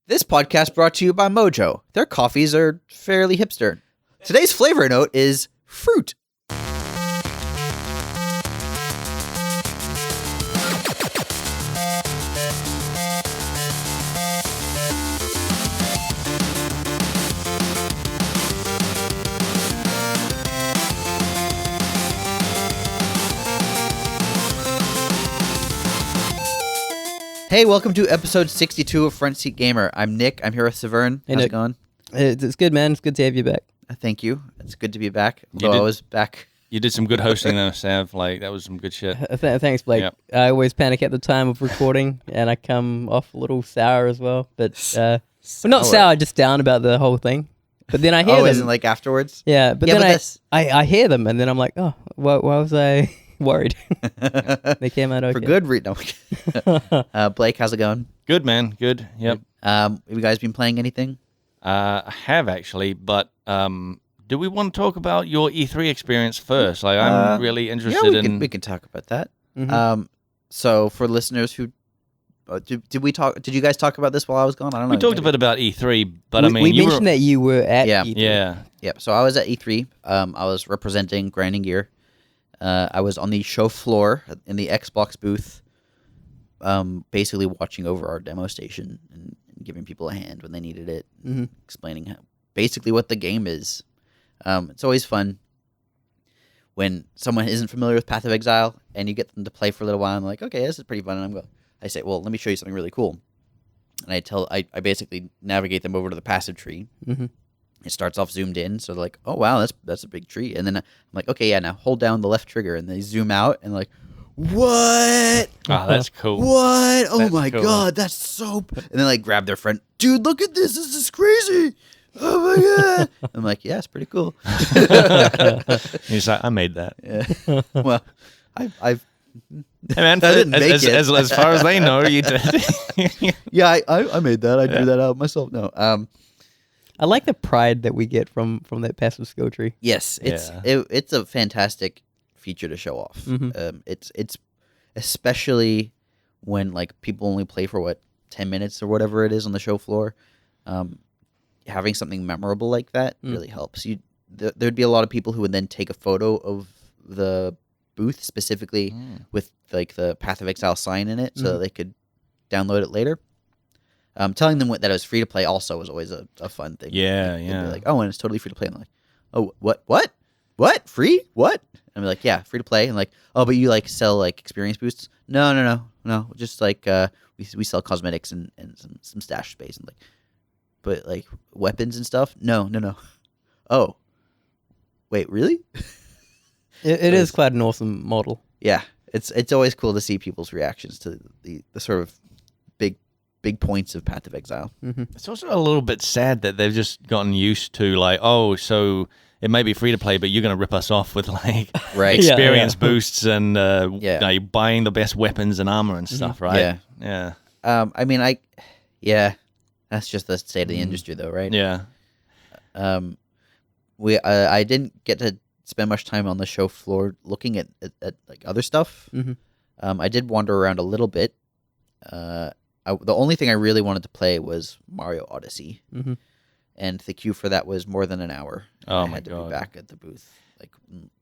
This podcast brought to you by Mojo. Their coffees are fairly hipster. Today's flavor note is fruit. Hey, welcome to episode 62 of Front Seat Gamer. I'm Nick. I'm here with Saveun. Hey, How's Nick. it going? It's good, man. It's good to have you back. Thank you. It's good to be back. Although I was back. You did some good hosting though, Sav. Like, that was some good shit. Thanks, Blake. Yep. I always panic at the time of recording, and I come off a little sour as well. But well, not sour, just down about the whole thing. But then I hear them. Isn't like afterwards? Yeah, but Yeah, then but I hear them, and then I'm like, oh, why was I worried? They came out okay. For good reason. No. Blake, how's it going? Good, man. Good. Yep. Have you guys been playing anything? I have actually, but do we want to talk about your E3 experience first? Like, I'm really interested in. We can talk about that. Mm-hmm. So for listeners who did you guys talk about this while I was gone? I don't know. We talked a bit about E3, but we, I mean, we you mentioned that you were at Yeah. E3. Yeah. Yep. So I was at E3. I was representing Grinding Gear. I was on the show floor in the Xbox booth, basically watching over our demo station and giving people a hand when they needed it, explaining basically what the game is. It's always fun when someone isn't familiar with Path of Exile and you get them to play for a little while and they're like, okay, this is pretty fun. And I say, well, let me show you something really cool. And I basically navigate them over to the passive tree. Mm-hmm. It starts off zoomed in, so they're like, oh, wow, that's a big tree. And then I'm like, okay, yeah, now hold down the left trigger. And they zoom out and like, what? Oh, that's cool. What? Oh That's my cool. God, that's so... And then like grab their friend, dude, look at this. This is crazy. Oh my God. I'm like, yeah, it's pretty cool. He's like, I made that. Yeah. Well, I've... Hey, man, I didn't make as, it. as far as they know, you did. Yeah, I made that. I drew that out myself. No. I like the pride that we get from that passive skill tree. Yes, it's a fantastic feature to show off. Mhm. It's especially when like people only play for 10 minutes or whatever it is on the show floor. Having something memorable like that really helps. There'd be a lot of people who would then take a photo of the booth specifically with like the Path of Exile sign in it, so that they could download it later. Telling them that it was free to play also was always a fun thing. Yeah, They'd yeah. be like, oh, and it's totally free to play. And I'm like, oh, what? Free? What? And I'm like, yeah, free to play. And like, oh, but you like sell like experience boosts? No. Just like we sell cosmetics and some stash space and like, but like weapons and stuff? No. Oh, wait, really? It is quite an awesome model. Yeah, it's always cool to see people's reactions to the sort of big points of Path of Exile. Mm-hmm. It's also a little bit sad that they've just gotten used to like, oh, so it may be free to play, but you're going to rip us off with like Right. experience Yeah. boosts and you know, buying the best weapons and armor and stuff, right? Yeah. Yeah. I mean, that's just the state of the industry, though, right? Yeah. I didn't get to spend much time on the show floor looking at like other stuff. Mhm. I did wander around a little bit. The only thing I really wanted to play was Mario Odyssey, Mhm. and the queue for that was more than an hour. Oh I my had to God. be back at the booth like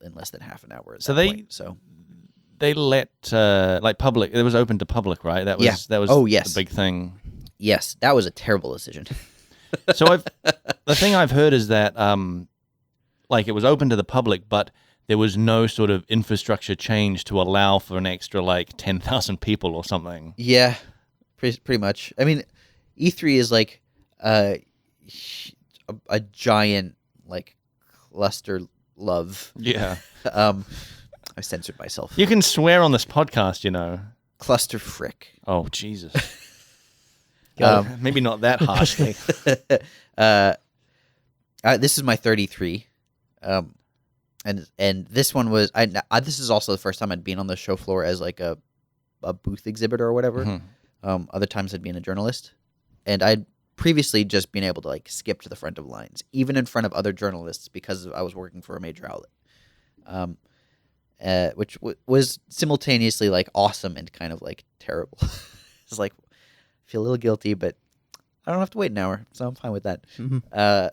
in less than half an hour. At So that they- point, so They let like public. It was open to public, right? That was Yeah. that was Oh, yes. the big thing. yes, that was a terrible decision. So the thing I've heard is that like it was open to the public, but there was no sort of infrastructure change to allow for an extra like 10,000 people or something. Yeah, pretty much. I mean, E3 is like a giant like cluster love. Yeah. I censored myself. You can swear on this podcast, you know. Cluster frick. Oh, Jesus. Um, Maybe not that harshly. This is my 33. And this one was this is also the first time I'd been on the show floor as like a booth exhibitor or whatever. Mhm. Other times I'd been a journalist, and I'd previously just been able to like skip to the front of lines, even in front of other journalists, because I was working for a major outlet, which was simultaneously like awesome and kind of like terrible. It's like I feel a little guilty, but I don't have to wait an hour, so I'm fine with that. Mhm.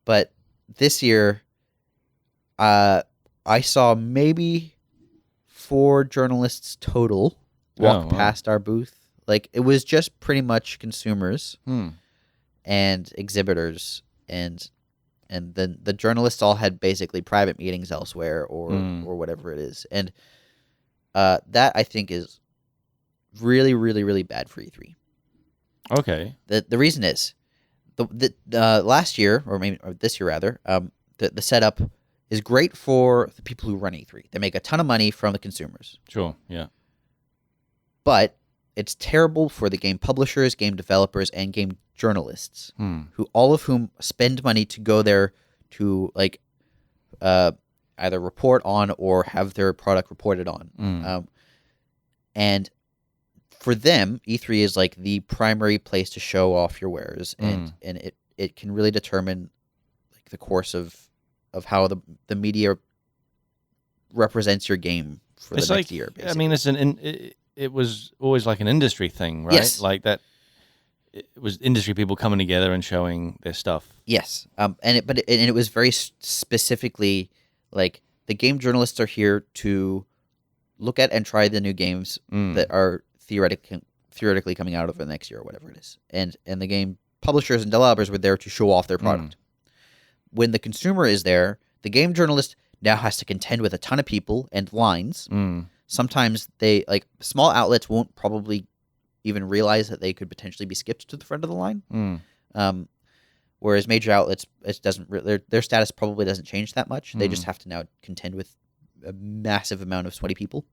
But this year, I saw maybe 4 journalists total walk wow. past our booth. Like, it was just pretty much consumers and exhibitors, and then the journalists all had basically private meetings elsewhere or whatever it is. And that, I think, is really, really, really bad for E3. Okay. The reason is the last year, or this year rather, the setup is great for the people who run E3. They make a ton of money from the consumers, Sure. Yeah. but it's terrible for the game publishers, game developers, and game journalists, who all of whom spend money to go there to either report on or have their product reported on. And for them, E3 is like the primary place to show off your wares, and it can really determine like the course of how the media represents your game for It's the like, next year. Basically. I mean, it was always like an industry thing, right? Yes. Like that. It was industry people coming together and showing their stuff. Yes, and it was very specifically like the game journalists are here to look at and try the new games that are theoretically coming out over the next year or whatever it is, and the game publishers and developers were there to show off their product. When the consumer is there, the game journalist now has to contend with a ton of people and lines. Sometimes they small outlets won't probably even realize that they could potentially be skipped to the front of the line. Whereas major outlets, it doesn't their status probably doesn't change that much. They just have to now contend with a massive amount of sweaty people.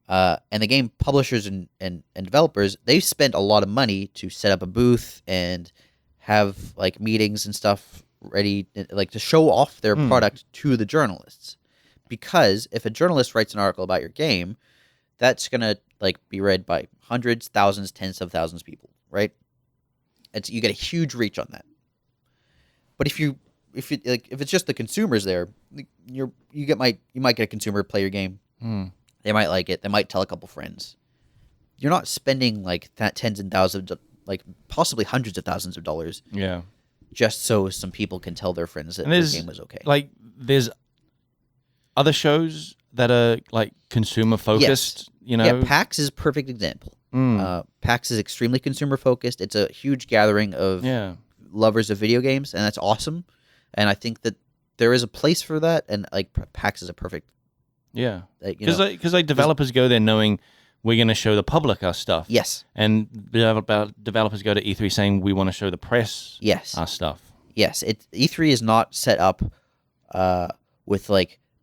And the game publishers and developers, they spend a lot of money to set up a booth and have like meetings and stuff ready, like to show off their product to the journalists. Because if a journalist writes an article about your game, that's gonna be read by hundreds, thousands, tens of thousands of people, right? You get a huge reach on that. But if it's just the consumers there, you might get a consumer play your game. They might like it. They might tell a couple friends. You're not spending tens and thousands, possibly hundreds of thousands of dollars. Yeah. Just so some people can tell their friends that their game was okay. There's other shows that are consumer focused. Yes. Yeah, PAX is a perfect example. PAX is extremely consumer focused. It's a huge gathering of lovers of video games, and that's awesome. And I think that there is a place for that, and PAX is a perfect. Yeah, because developers go there knowing we're going to show the public our stuff. Yes, and developers go to E3 saying we want to show the press. Our stuff. Yes, E3 is not set up with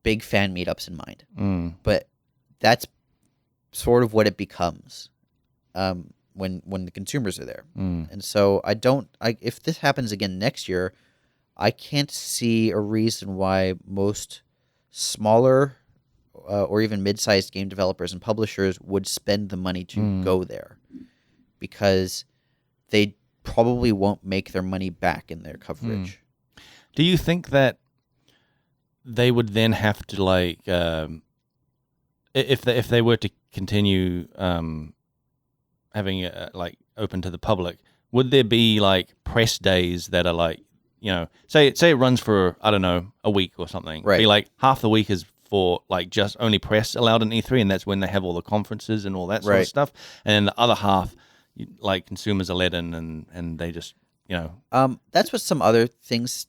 big fan meetups in mind, but that's sort of what it becomes when the consumers are there. And so if this happens again next year, I can't see a reason why most smaller or even mid-sized game developers and publishers would spend the money to go there, because they probably won't make their money back in their coverage. Do you think that they would then have to if they were to continue having it open to the public, would there be press days that are say it runs for I don't know a week or something, right? Be half the week is for just only press allowed in E3, and that's when they have all the conferences and all that sort of stuff, and then the other half consumers are let in and they just that's what some other things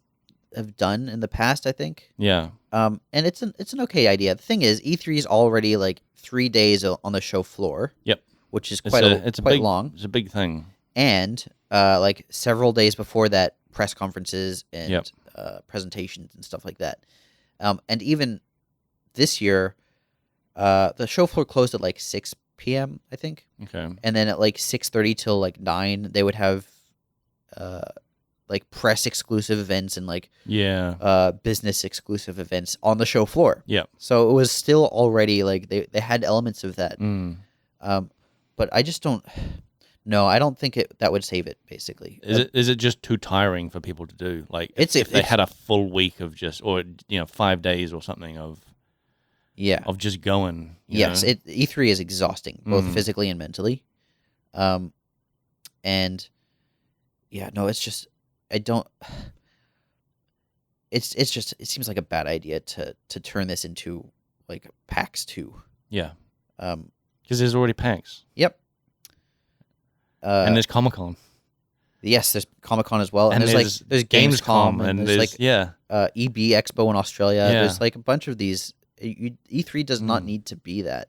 have done in the past, I think. Yeah. And it's an okay idea. The thing is, E3 is already 3 days on the show floor. Yep. Which is quite long. It's a big thing. And several days before that, press conferences and presentations and stuff like that. And even this year, the show floor closed at 6 p.m. I think. Okay. And then at 6:30 till 9, they would have press exclusive events and business exclusive events on the show floor. Yeah. So it was still already they had elements of that. But I just don't. No, I don't think that would save it. Basically, is it just too tiring for people to do? If they had a full week of 5 days or something of just going. Yes, E3 is exhausting both physically and mentally. And yeah, no, it's just I don't. It's just it seems like a bad idea to turn this into like PAX 2. Yeah. Um. Because there's already PAX. Yep. And there's Comic-Con. Yes, there's Comic-Con as well, And there's like there's Gamescom, and there's like EB Expo in Australia. Yeah. There's like a bunch of these. E3 does not need to be that.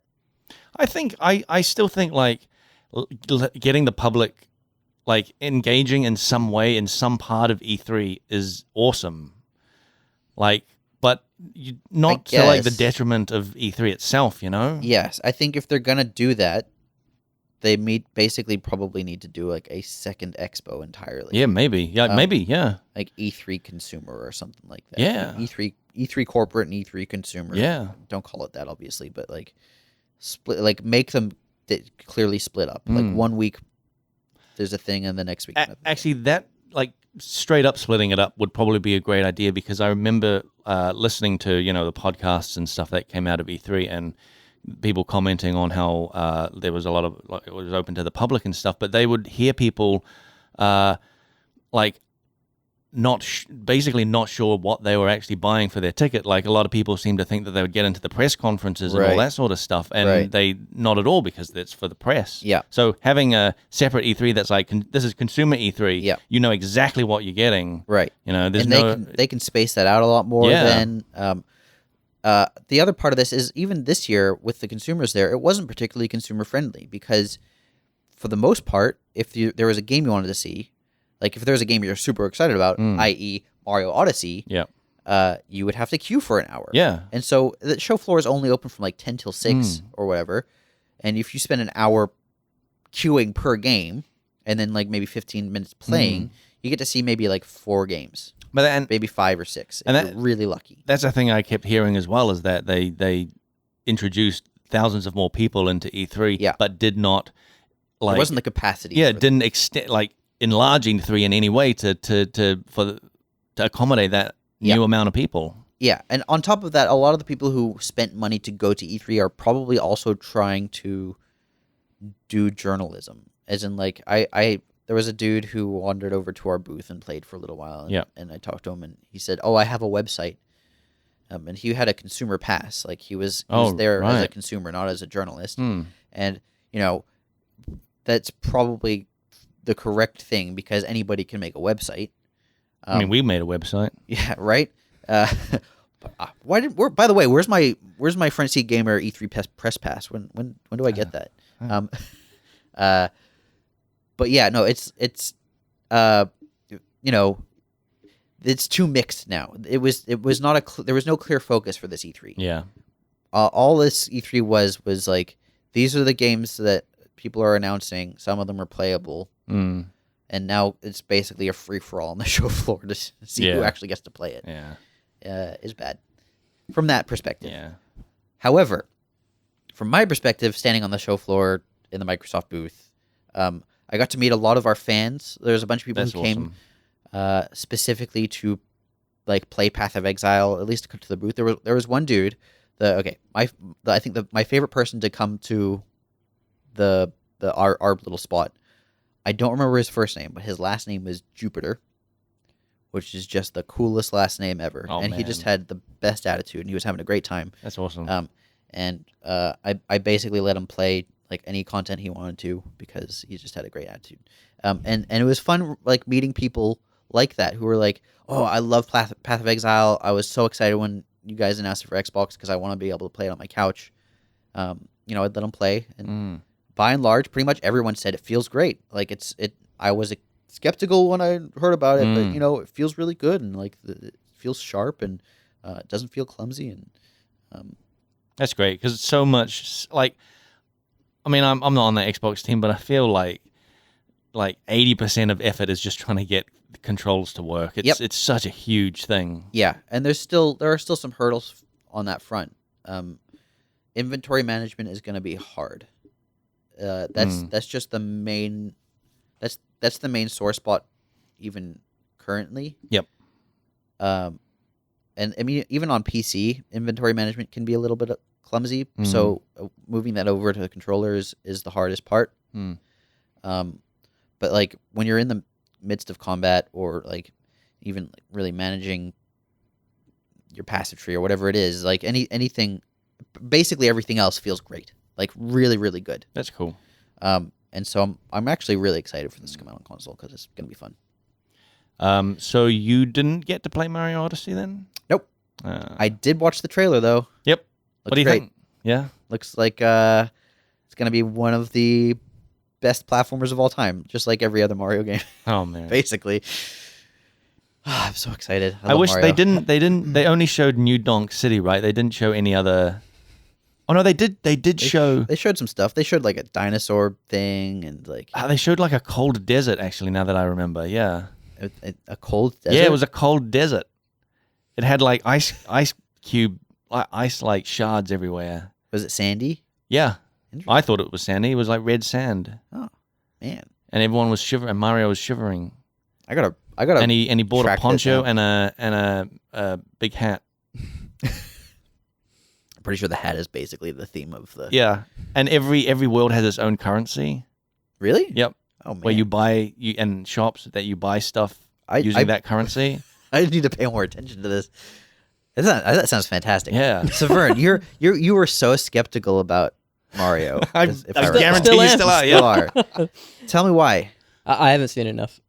I still think like getting the public like engaging in some way in some part of E3 is awesome. Like, but not to like the detriment of E3 itself, you know? Yes, I think if they're gonna do that, they basically probably need to do like a second expo entirely. Yeah, maybe. Yeah, maybe. Yeah, like E3 consumer or something like that. Yeah, E3 corporate and E3 consumer. Yeah, don't call it that, obviously, but like split, like make them clearly split up. Like 1 week there's a thing, and the next week. Actually, that like straight up splitting it up would probably be a great idea, because I remember listening to the podcasts and stuff that came out of E3 and people commenting on how there was a lot of like, it was open to the public and stuff, but they would hear people like basically not sure what they were actually buying for their ticket. Like a lot of people seem to think that they would get into the press conferences and all that sort of stuff, and they not at all, because that's for the press. Yeah. So having a separate E3 that's like this is consumer E3. Yeah. You know exactly what you're getting. Right. There's they can space that out a lot more than. The other part of this is even this year with the consumers there, it wasn't particularly consumer friendly, because for the most part, if there was a game you wanted to see, like if there was a game you're super excited about, i.e. Mario Odyssey, you would have to queue for an hour. Yeah. And so the show floor is only open from like 10 till 6 or whatever. And if you spend an hour queuing per game and then like maybe 15 minutes playing, you get to see maybe like 4 games. But maybe 5 or 6 if you're really lucky. That's the thing I kept hearing as well, is that they introduced thousands of more people into E3, but did not like... It wasn't the capacity. Yeah, didn't extend like enlarge E3 in any way to accommodate that new amount of people. Yeah, and on top of that, a lot of the people who spent money to go to E3 are probably also trying to do journalism. As in, like, there was a dude who wandered over to our booth and played for a little while. And I talked to him, and he said, "Oh, I have a website." And he had a consumer pass. Like, he was there as a consumer, not as a journalist. And, that's probably the correct thing, because anybody can make a website. I mean, we made a website. Yeah, right? By the way, where's my Front Seat Gamer E3 press pass? When do I get that? But yeah, no, it's too mixed now. It was not there was no clear focus for this E3. Yeah. All this E3 was like, these are the games that people are announcing. Some of them are playable. And now it's basically a free-for-all on the show floor to see who actually gets to play it. Yeah. Is bad from that perspective. Yeah. However, from my perspective, standing on the show floor in the Microsoft booth, I got to meet a lot of our fans. There's a bunch of people who came specifically to like play Path of Exile, at least to come to the booth. There was one dude. I think my favorite person to come to our little spot. I don't remember his first name, but his last name was Jupiter, which is just the coolest last name ever. He just had the best attitude, and he was having a great time. That's awesome. I basically let him play like any content he wanted to, because he just had a great attitude. And it was fun, like meeting people like that who were like, "Oh, I love Path of Exile. I was so excited when you guys announced it for Xbox, because I want to be able to play it on my couch." I'd let them play, and by and large, pretty much everyone said it feels great. Like I was skeptical when I heard about it, but it feels really good, and like it feels sharp, and it doesn't feel clumsy, and that's great, because it's so much like. I mean, I'm not on the Xbox team, but I feel like 80% of effort is just trying to get the controls to work. It's such a huge thing. Yeah, and there are still some hurdles on that front. Inventory management is going to be hard. That's just the main. That's the main sore spot, even currently. Yep. And I mean, even on PC, inventory management can be a little bit clumsy. So moving that over to the controllers is the hardest part. but like when you're in the midst of combat or like even like really managing your passive tree or whatever it is, like anything, basically everything else feels great, like really really good. That's cool. And so I'm actually really excited for this to come out on console because it's gonna be fun. So you didn't get to play Mario Odyssey then? Nope. I did watch the trailer though. Yep. Looks What do you great. think? Yeah. Looks like it's gonna be one of the best platformers of all time, just like every other Mario game, Oh man. basically. I'm so excited. I love wish Mario. they only showed New Donk City, right? They didn't show any other. Oh no, they did show. They showed some stuff. They showed like a dinosaur thing and like They showed like a cold desert. Actually, now that I remember, yeah. a cold desert. Yeah, it was a cold desert. It had like ice cube, ice like shards everywhere. Was it sandy? Yeah, Interesting. I thought it was sandy. It was like red sand, Oh man, and everyone was shivering. And Mario was shivering, I gotta. and he bought a track that poncho down. and a big hat. I'm pretty sure the hat is basically the theme of the. Yeah, and every world has its own currency. Really? Yep, Oh man. where you buy and shops that you buy stuff I using that currency. I need to pay more attention to this. That sounds fantastic. Yeah. So Vern, you were so skeptical about Mario. I if I guarantee Still you am. still are. Still Yeah. are. Tell me why. I haven't seen enough.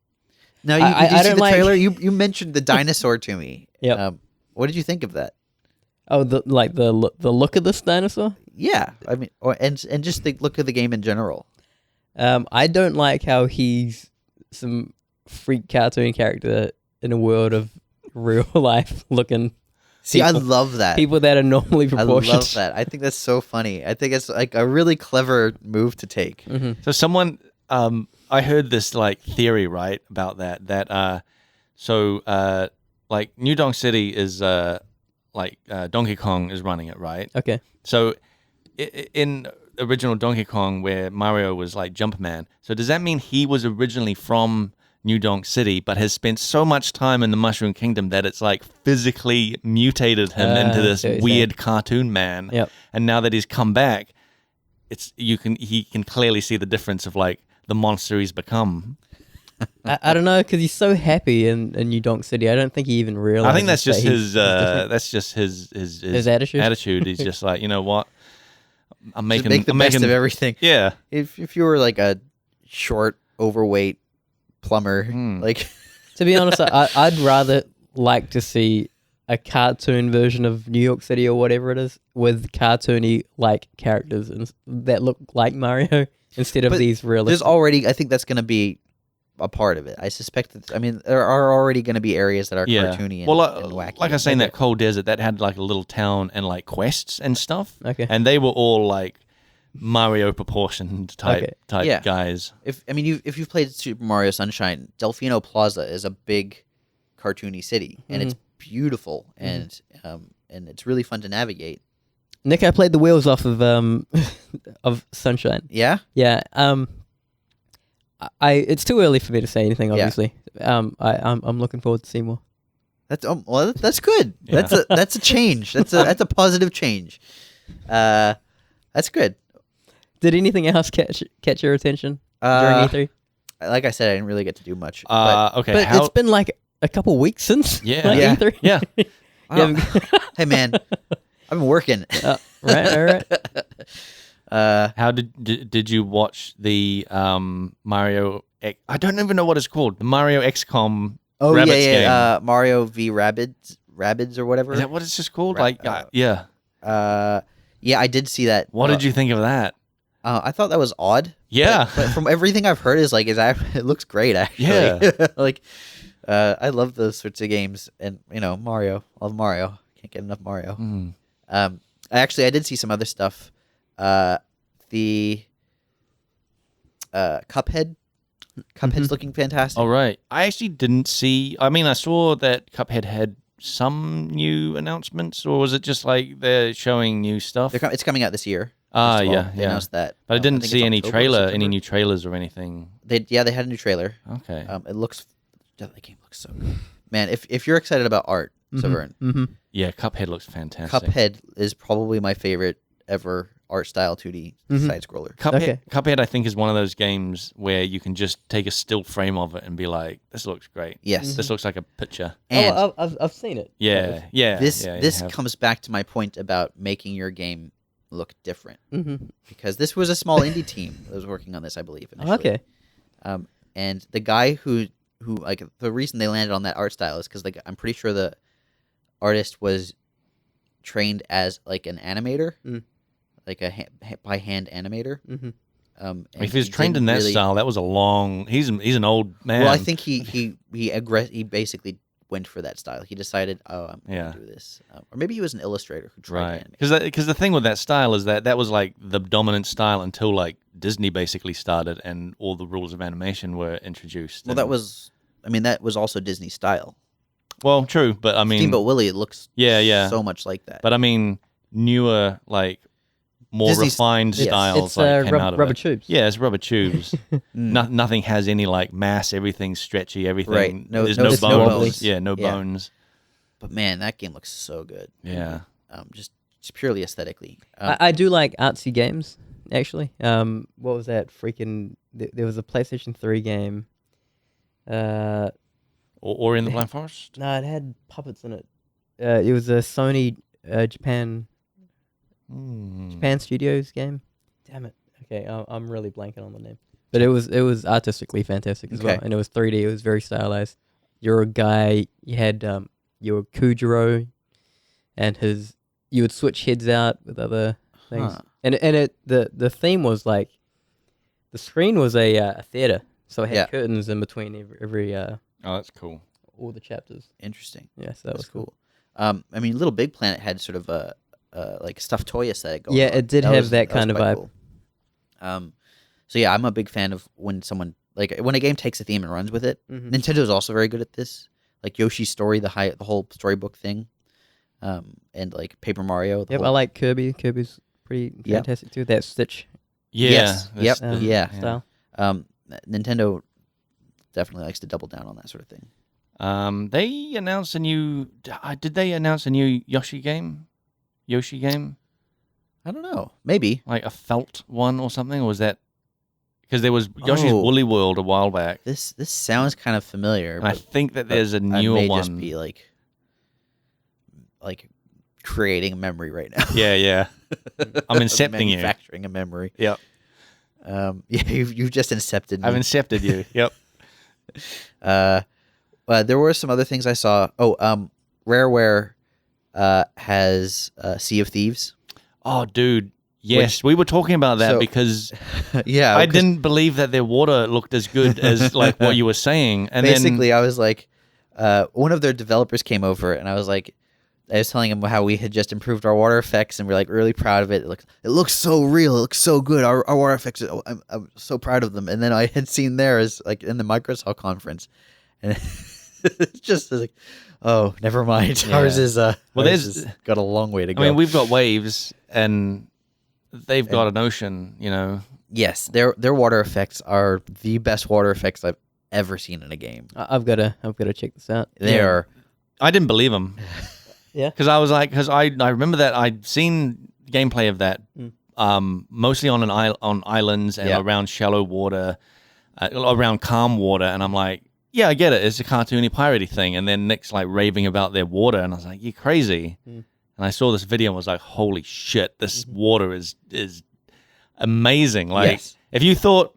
No, I did you see don't the like- trailer? You mentioned the dinosaur to me. Yep. What did you think of that? Oh, the look of this dinosaur. Yeah, I mean, and just the look of the game in general. I don't like how he's some freak cartoon character in a world of real life looking See, I people- love that. people that are normally I proportioned. love that. I think that's so funny. I think it's like a really clever move to take. Mm-hmm. So someone, I heard this like theory, right, about that like New Donk City is Donkey Kong is running it, right? Okay. So in original Donkey Kong, where Mario was like Jumpman, so does that mean he was originally from New Donk City, but has spent so much time in the Mushroom Kingdom that it's like physically mutated him into I this see what you're weird cartoon man? Yep. And now that he's come back, he can clearly see the difference of like the monster he's become. I don't know, because he's so happy in New Donk City. I don't think he even realizes. I think that's just that he's his different. that's just his His attitude? He's just like, you know what? I'm Just making make the I'm best making, of everything. Yeah. If you were like a short, overweight plumber, like To be honest, I'd rather like to see a cartoon version of New York City or whatever it is with cartoony like characters that look like Mario instead of But these realistic. there's already. I think that's going to be a part of it. I suspect that. I mean, there are already going to be areas that are Yeah. cartoony and, Well, and wacky. like I was saying, that cold desert that had like a little town and like quests and stuff. Okay. And they were all like Mario proportioned type Yeah. guys. If you've played Super Mario Sunshine, Delfino Plaza is a big cartoony city, and it's beautiful, and it's really fun to navigate. Nick, I played the wheels off of of Sunshine. Yeah, Yeah. It's too early for me to say anything. Yeah. Obviously. I'm looking forward to seeing more. that's well, that's good. Yeah. That's a change. That's a positive change. That's good. Did anything else catch your attention Uh, during E3? Like I said, I didn't really get to do much. But, Okay. But it's been like a couple weeks since Yeah. Yeah. E3. yeah. wow. Hey man, I've been working. Right, all right. How did you watch the Mario? I don't even know what it's called. The Mario XCOM. Oh Rabbids yeah. game. Mario v Rabbids or whatever. Is that what it's just called? Ra- Yeah. Yeah, I did see that. What did you think of that? I thought that was odd. Yeah. But from everything I've heard, it looks great actually. Yeah. Like, I love those sorts of games, and Mario. Love Mario. Can't get enough Mario. Mm. I did see some other stuff. The Cuphead. Cuphead's looking fantastic. All right. I actually didn't see. I mean, I saw that Cuphead had some new announcements, or was it just like they're showing new stuff? It's coming out this year. Ah, first of all. yeah, They yeah. announced that. But I didn't think see it's any October or September. any new trailers or anything. They had a new trailer. Okay. It looks. That game looks so good. Man, if you're excited about art, Saveun, Mm-hmm. Yeah, Cuphead looks fantastic. Cuphead is probably my favorite ever art style 2D Mhm. side scroller. Cuphead, I think, is one of those games where you can just take a still frame of it and be like, "This looks great. Yes, This looks like a picture." and I've seen it. Yeah, yeah. this yeah, you this have. comes back to my point about making your game look different, Mm-hmm. because this was a small indie team that was working on this, I believe. Initially. Okay. And the guy who like the reason they landed on that art style is because I'm pretty sure the artist was trained as like an animator, like a by hand animator. Mm-hmm. And If he was he trained in didn't that really- style, that was a long. He's an old man. Well, I think he basically went for that style. He decided, oh, I'm going to do this, or maybe he was an illustrator who tried to right, animate. because the thing with that style is that was like the dominant style until like Disney basically started and all the rules of animation were introduced. Well, and- that was also Disney style. well, true, but I mean, Steamboat Willie, it looks yeah. so much like that. But I mean, newer, like more Disney's- refined yes. styles It's like came out of rubber it. tubes. Yeah, it's rubber tubes. Nothing has any like mass. Everything's stretchy. Everything. Right. No- There's no- no, it's bones. no bones. Yeah, no Yeah. bones. But man, that game looks so good. Yeah. Just purely aesthetically. I do like artsy games, actually. What was that freaking? There was a PlayStation 3 game. Or in the Blind Forest. No, it had puppets in it. It was a Sony Japan Studios game. Damn it. Okay, I'm really blanking on the name. But it was artistically fantastic as well, Okay. and it was 3D. It was very stylized. You're a guy. You had your Kujiro, and you would switch heads out with other things. Huh. And the theme was like the screen was a theater, so it had Yeah. curtains in between every Oh, that's cool. all the chapters. Interesting. Yeah, so that was cool. I mean, Little Big Planet had sort of a like stuffed toy aesthetic going Yeah, on. it did have that kind of quite vibe. Cool. So yeah, I'm a big fan of when someone like when a game takes a theme and runs with it. Mhm. Nintendo's also very good at this. Like Yoshi's Story, the whole storybook thing, and like Paper Mario. Yep, I like Kirby. Kirby's pretty Yep. fantastic too. That Stitch Yeah. Yes. that's Yep. the- Yeah. style. Nintendo definitely likes to double down on that sort of thing. They announced a new. Did they announce a new Yoshi game? I don't know. Maybe Like a felt one or something? Or was that because there was Yoshi's Oh. Woolly World a while back? this sounds kind of familiar. And I but think that there's a I newer may one. just be like creating a memory right now. Yeah, yeah. I'm incepting you. Manufacturing a memory. Yep. Yeah, you've just incepted me. I've incepted you. Yep. There were some other things I saw. Oh, Rareware has Sea of Thieves. Oh, dude. Yes, we were talking about that so- because Yeah, I 'cause didn't believe that their water looked as good as like what you were saying. And basically, I was like, one of their developers came over, and I was telling him how we had just improved our water effects, and we're like really proud of it. It looks so real. It looks so good. Our water effects. I'm so proud of them. And then I had seen theirs like in the Microsoft conference, and it's just like, oh, never mind. Yeah. Ours is there's- got a long way to go. I mean, we've got waves and they've got an ocean, you know. Yes, their water effects are the best water effects I've ever seen in a game. I've got to check this out. They are. I didn't believe them. Yeah. Because I was like, because I remember that I'd seen gameplay of that, mostly on on islands and Yeah. around shallow water, around calm water, and I'm like, yeah, I get it. It's a cartoony piratey thing. And then Nick's like raving about their water, and I was like, you're crazy. And I saw this video and was like, holy shit, this water is amazing. Like, Yes. if you thought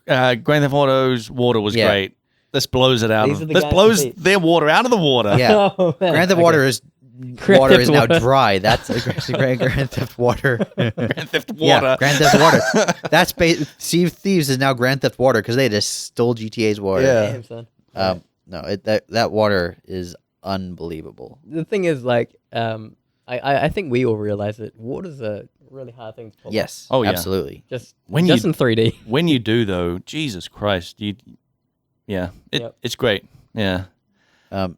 Grand Theft Auto's water was Yeah. great, this blows it out. These are the This guys blows to beat. their water out of the water. Yeah. Oh, man. Grand Theft Okay. Water is Grand water Theft is now Water. dry. That's a Grand Theft Water. Grand Theft Water. Yeah, Grand Theft Water. That's Sea of Thieves is now Grand Theft Water because they just stole GTA's water. Yeah. Damn, son. No, that water is unbelievable. The thing is, like, I think we all realize that water's a really hard thing to pull off. Yes. Oh, yeah. Absolutely. Just When just you- in 3D. When you do, though, Jesus Christ, Yep. it's great. Yeah.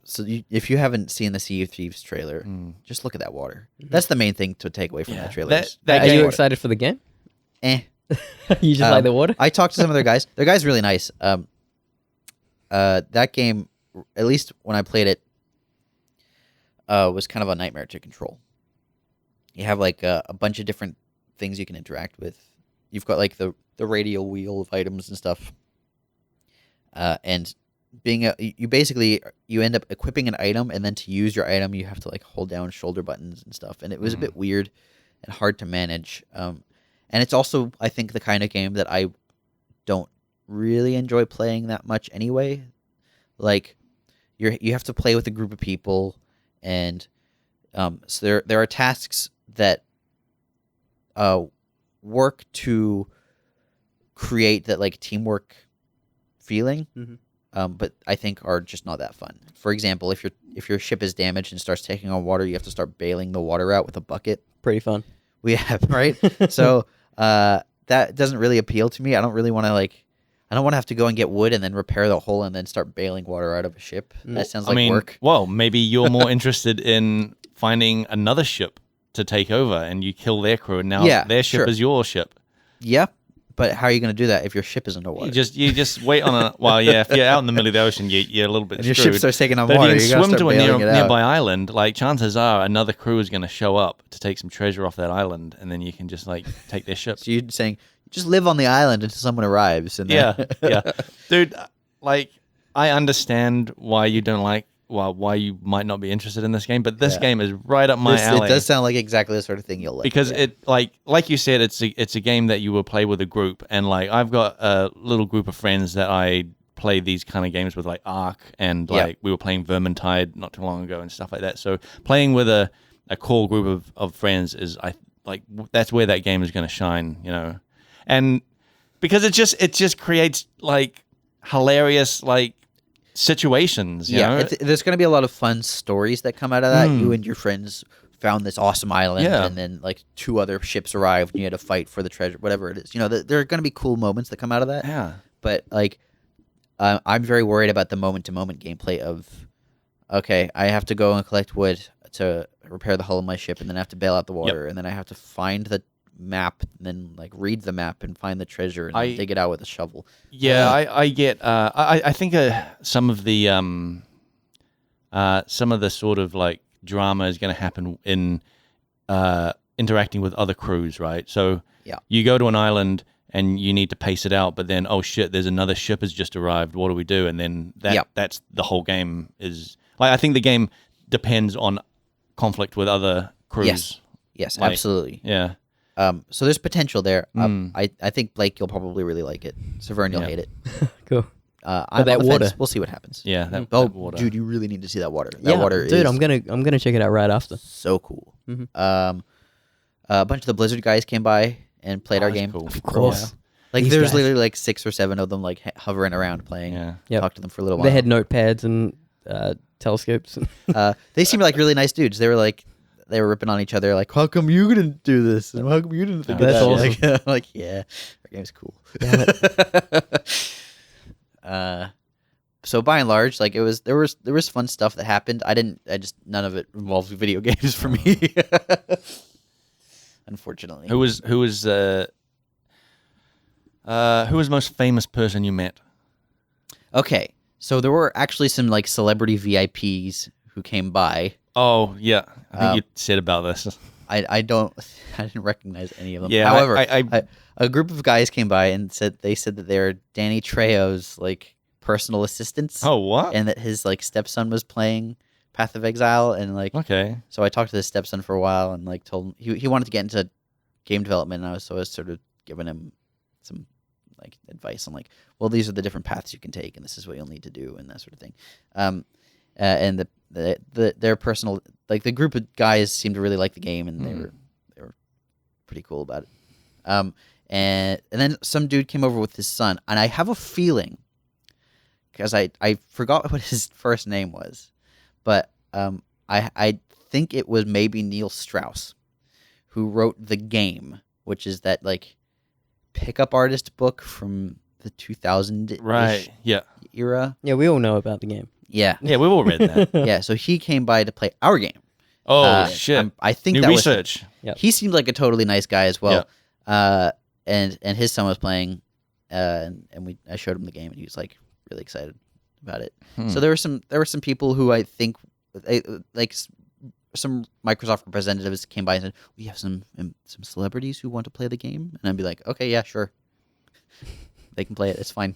So if you haven't seen the Sea of Thieves trailer, just look at that water. That's the main thing to take away from that trailer. is- That Are you game- excited for the game? Eh. You just like the water? I talked to some of their guys. Their guy's really nice. That game, at least when I played it, was kind of a nightmare to control. You have like a bunch of different things you can interact with. You've got like the radial wheel of items and stuff, and you end up equipping an item, and then to use your item you have to like hold down shoulder buttons and stuff, and it was a bit weird and hard to manage. And it's also, I think, the kind of game that I don't really enjoy playing that much anyway. Like, you have to play with a group of people, and so there are tasks that work to create that like teamwork feeling, but I think are just not that fun. For example, if your ship is damaged and starts taking on water, you have to start bailing the water out with a bucket. Pretty fun. We have, right? So that doesn't really appeal to me. I don't really want to I don't want to have to go and get wood and then repair the hole and then start bailing water out of a ship. That sounds like work. Well, maybe you're more interested in finding another ship to take over, and you kill their crew, and now their ship is your ship. Yeah, but how are you going to do that if your ship is underwater? You just wait on a... Well, yeah, if you're out in the middle of the ocean, you're a little bit and your screwed. ship starts taking on but water, if you gotta swim start to a bailing it out. nearby island, like chances are another crew is going to show up to take some treasure off that island, and then you can just like take their ship. So you're saying just live on the island until someone arrives. And then... Yeah. Dude, like, I understand why you don't like... Well, why you might not be interested in this game, but this game is right up my alley. It does sound like exactly the sort of thing you'll like. Because it, like you said, it's a game that you will play with a group, and like I've got a little group of friends that I play these kind of games with, like Ark, and like we were playing Vermintide not too long ago and stuff like that. So playing with a core group of friends is that's where that game is going to shine, you know, and because it just creates like hilarious like situations, you know? There's going to be a lot of fun stories that come out of that. You and your friends found this awesome island, and then like 2 other ships arrived, and you had to fight for the treasure, whatever it is. You know, there are going to be cool moments that come out of that. Yeah. But like, I'm very worried about the moment-to-moment gameplay of, okay, I have to go and collect wood to repair the hull of my ship, and then I have to bail out the water, and then I have to find the map, and then like read the map and find the treasure, and then dig it out with a shovel. Yeah, I get. I think some of the sort of like drama is going to happen in interacting with other crews, right? So you go to an island and you need to pace it out, but then oh shit, there's another ship has just arrived. What do we do? And then that's the whole game is like. I think the game depends on conflict with other crews. Yes, like, absolutely. Yeah. So there's potential there. I think Blake, you'll probably really like it. Saveun, you'll hate it. Cool. I'm that on the water. Fence. We'll see what happens. Yeah. That water. Dude, you really need to see that water. That water dude, is I'm gonna check it out right after. so cool. A bunch of the Blizzard guys came by and played our game. Cool. Of course. Yeah. Like These there's guys. literally like 6 or 7 of them like hovering around playing. Yeah. Yep. Talk to them for a little while. They had notepads and telescopes. They seemed like really nice dudes. They were ripping on each other like, how come you didn't do this? And how come you didn't think of That's that? awesome. Like, yeah, our game's cool. So by and large, like there was fun stuff that happened. None of it involved video games for me. Unfortunately. Who was the most famous person you met? Okay, so there were actually some like celebrity VIPs who came by. Oh yeah, I think you said about this. I didn't recognize any of them. Yeah, However, I a group of guys came by and said that they're Danny Trejo's like personal assistants. Oh what? And that his like stepson was playing Path of Exile, and like Okay. So I talked to his stepson for a while and like told him he wanted to get into game development, and I was sort of giving him some like advice on like, well, these are the different paths you can take, and this is what you'll need to do, and that sort of thing. And their personal, like the group of guys seemed to really like the game, and they were pretty cool about it. And then some dude came over with his son, and I have a feeling, because I forgot what his first name was, but I think it was maybe Neil Strauss, who wrote The Game, which is that like pickup artist book from the 2000 Right. Yeah. era. Yeah, we all know about the game. Yeah. Yeah, we've all read that. Yeah, so he came by to play our game. Oh shit! I think New that research. Yep. He seemed like a totally nice guy as well. And his son was playing, and I showed him the game, and he was like really excited about it. So there were some people who I think some Microsoft representatives came by and said, "We have some celebrities who want to play the game," and I'd be like, "Okay, yeah, sure, they can play it. It's fine."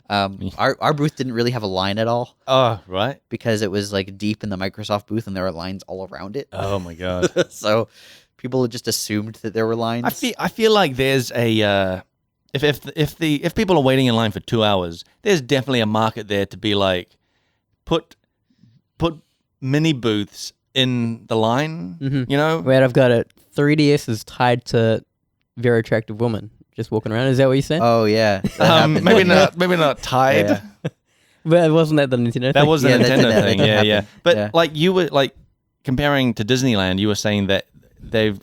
Our booth didn't really have a line at all Oh, right. because it was like deep in the Microsoft booth, and there were lines all around it. Oh my god. So people just assumed that there were lines. I feel like there's a if people are waiting in line for 2 hours, there's definitely a market there to be like put mini booths in the line. You know, Wait, I've got it. 3DS is tied to very attractive woman just walking around. Is that what you said? Oh yeah, that happened. maybe not tied. Yeah. But wasn't that the Nintendo That thing? was the Yeah, that Nintendo did thing. happen. Yeah. But Yeah. like you were like comparing to Disneyland, you were saying that they've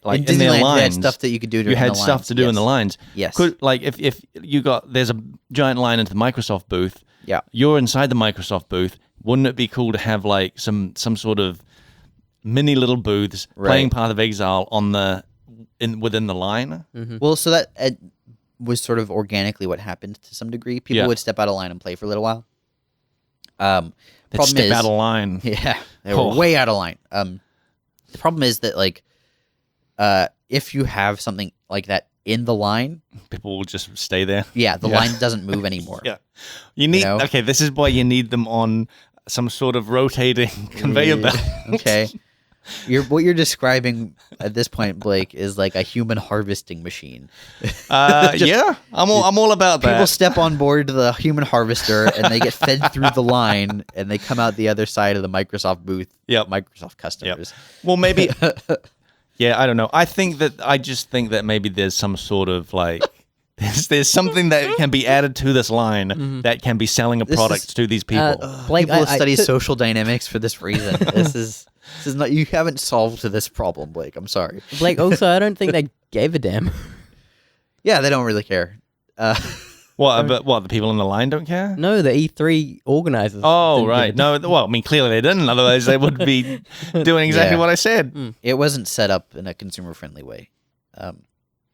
like in in their Disneyland, you had lines stuff that you could do. you during had the stuff lines. to do in Yes. the lines. Yes. Could like if you got there's a giant line into the Microsoft booth. Yeah. You're inside the Microsoft booth. Wouldn't it be cool to have like some sort of mini little booths playing Right. Path of Exile on within the line? Well, so that was sort of organically what happened to some degree. People Yeah. would step out of line and play for a little while. That Problem step is, out of line. yeah, they were Oh. way out of line. The problem is that like, if you have something like that in the line, People will just stay there. yeah, the Yeah. line doesn't move anymore. Yeah. You need know? okay. This is why you need them on some sort of rotating conveyor belt. Okay. What you're describing at this point, Blake, is like a human harvesting machine. Yeah, I'm all about that. People step on board the human harvester and they get fed through the line and they come out the other side of the Microsoft booth. Yep. Microsoft customers. Well, maybe. Yeah, I don't know. I just think that maybe there's some sort of like there's something that can be added to this line that can be selling a This product is- to these people. Blake, People I- study to- social dynamics for this reason. This is not. You haven't solved this problem, Blake. I'm sorry. Blake, also, I don't think they gave a damn. Yeah, they don't really care. But the people in the line don't care. No, the E3 organizers. Oh, didn't give a right. damn. No, well, I mean, clearly they didn't. Otherwise, they would be doing exactly Yeah. what I said. It wasn't set up in a consumer-friendly way.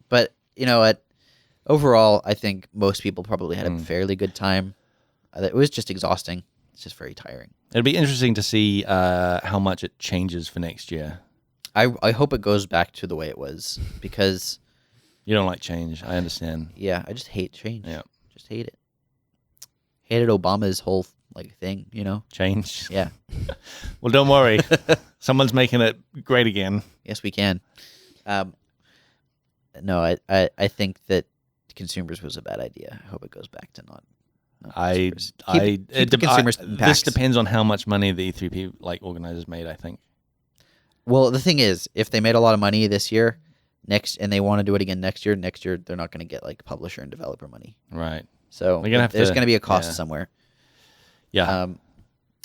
But you know what? Overall, I think most people probably had a fairly good time. It was just exhausting. It's just very tiring. It'd be interesting to see how much it changes for next year. I hope it goes back to the way it was because, You don't like change. I understand. yeah, I just hate change. Yeah. Just hate it. Hated Obama's whole like thing, you know? Change. Yeah. Well, don't worry. Someone's making it great again. Yes, we can. No, I think that consumers was a bad idea. I hope it goes back to not consumers. Keep the consumers in This packs. depends on how much money the E3P like organizers made. I think. Well, the thing is, if they made a lot of money this year, and they want to do it again next year they're not going to get like publisher and developer money. Right. So They're gonna have there's to- going to be a cost yeah. somewhere. Yeah.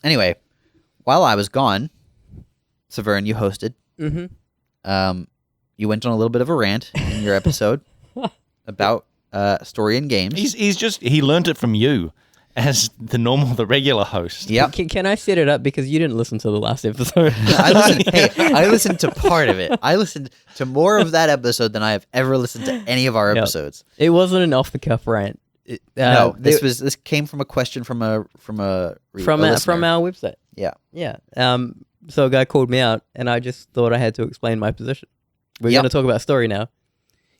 Anyway, while I was gone, Saveun, you hosted. Mm-hmm. You went on a little bit of a rant in your episode about story and games. he learned it from you as the regular host. Yep. Can I set it up because you didn't listen to the last episode? I listened to part of it. I listened to more of that episode than I have ever listened to any of our Yep. episodes. It wasn't an off the cuff rant. No, this came from a question from a from listener. our website. Yeah. Yeah. So a guy called me out, and I just thought I had to explain my position. We're Yep. going to talk about story now.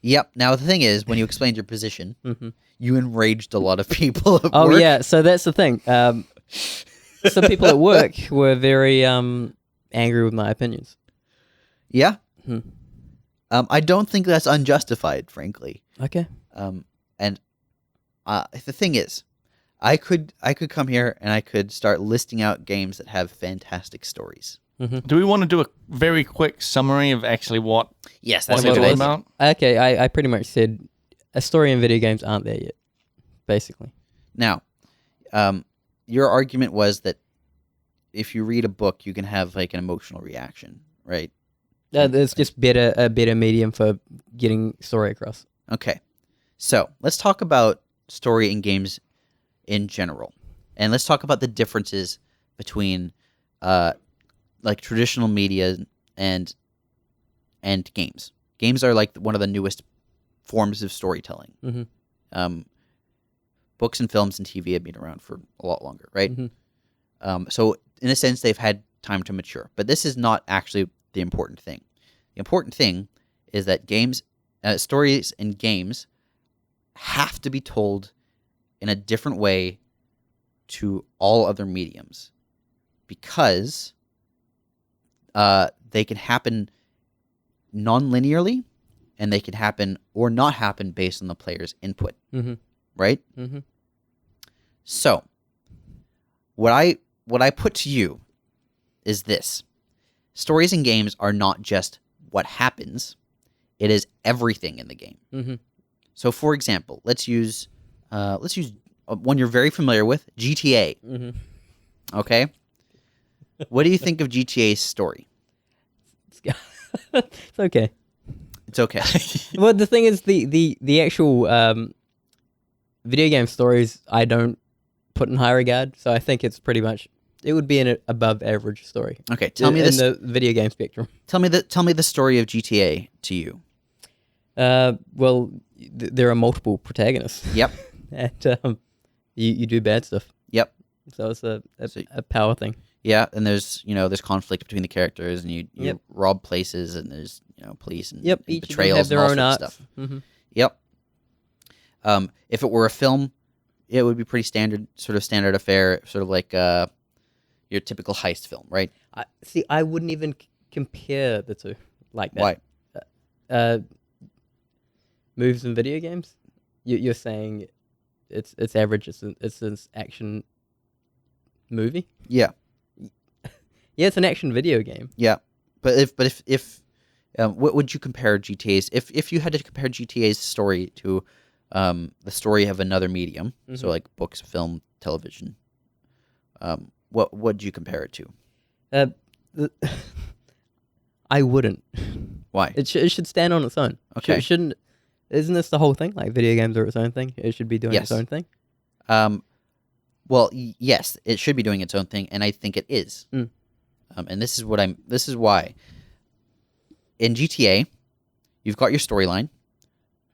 Yep. Now the thing is, when you explained your position, Mhm. you enraged a lot of people at Oh work. yeah, so that's the thing. Some people at work were very angry with my opinions. Yeah. Hmm. I don't think that's unjustified, frankly. Okay. And the thing is, I could come here and I could start listing out games that have fantastic stories. Do we want to do a very quick summary of actually what Yes, what that's we're what it talking is. about? Okay, I pretty much said a story in video games aren't there yet, basically. Now, your argument was that if you read a book, you can have like an emotional reaction, right? It's just a better medium for getting story across. Okay. So let's talk about story in games in general. And let's talk about the differences between like traditional media and games. Games are like one of the newest forms of storytelling. Mhm. Books and films and TV have been around for a lot longer, right? Mhm. So in a sense, they've had time to mature. But this is not actually the important thing. The important thing is that stories in games have to be told in a different way to all other mediums, because they can happen non-linearly, and they can happen or not happen based on the player's input. Mm-hmm. Right? Mm-hmm. So, what I put to you is this: stories in games are not just what happens; it is everything in the game. Mm-hmm. So, for example, let's use one you're very familiar with, GTA. Mm-hmm. Okay, what do you think of GTA's story? It's okay. It's okay. Well, the thing is, the actual video game stories I don't put in high regard, so I think it's pretty much, it would be an above average story. Okay, tell me in this. the video game spectrum. Tell me the story of GTA to you. Well, there are multiple protagonists. Yep. And you do bad stuff. Yep. So it's a power thing. Yeah, and there's conflict between the characters, and you Yep. rob places, and there's police and, Yep. and Each of them betrayals have their and all own sorts of arts. stuff. Mm-hmm. Yep. If it were a film, it would be pretty standard affair, sort of like your typical heist film, right? I wouldn't even compare the two like that. Why? Moves in video games. You're saying it's average. It's an action movie. Yeah, Yeah, it's an action video game. yeah. But if what would you compare GTA's? If you had to compare GTA's story to the story of another medium, so Mhm. like books, film, television, what would you compare it to? I wouldn't. Why? It should stand on its own. Okay. Shouldn't. Isn't this the whole thing? Like video games are its own thing. It should be doing its Yes. own thing. Well, yes, it should be doing its own thing, and I think it is. Mm. And this is why. In GTA, you've got your storyline,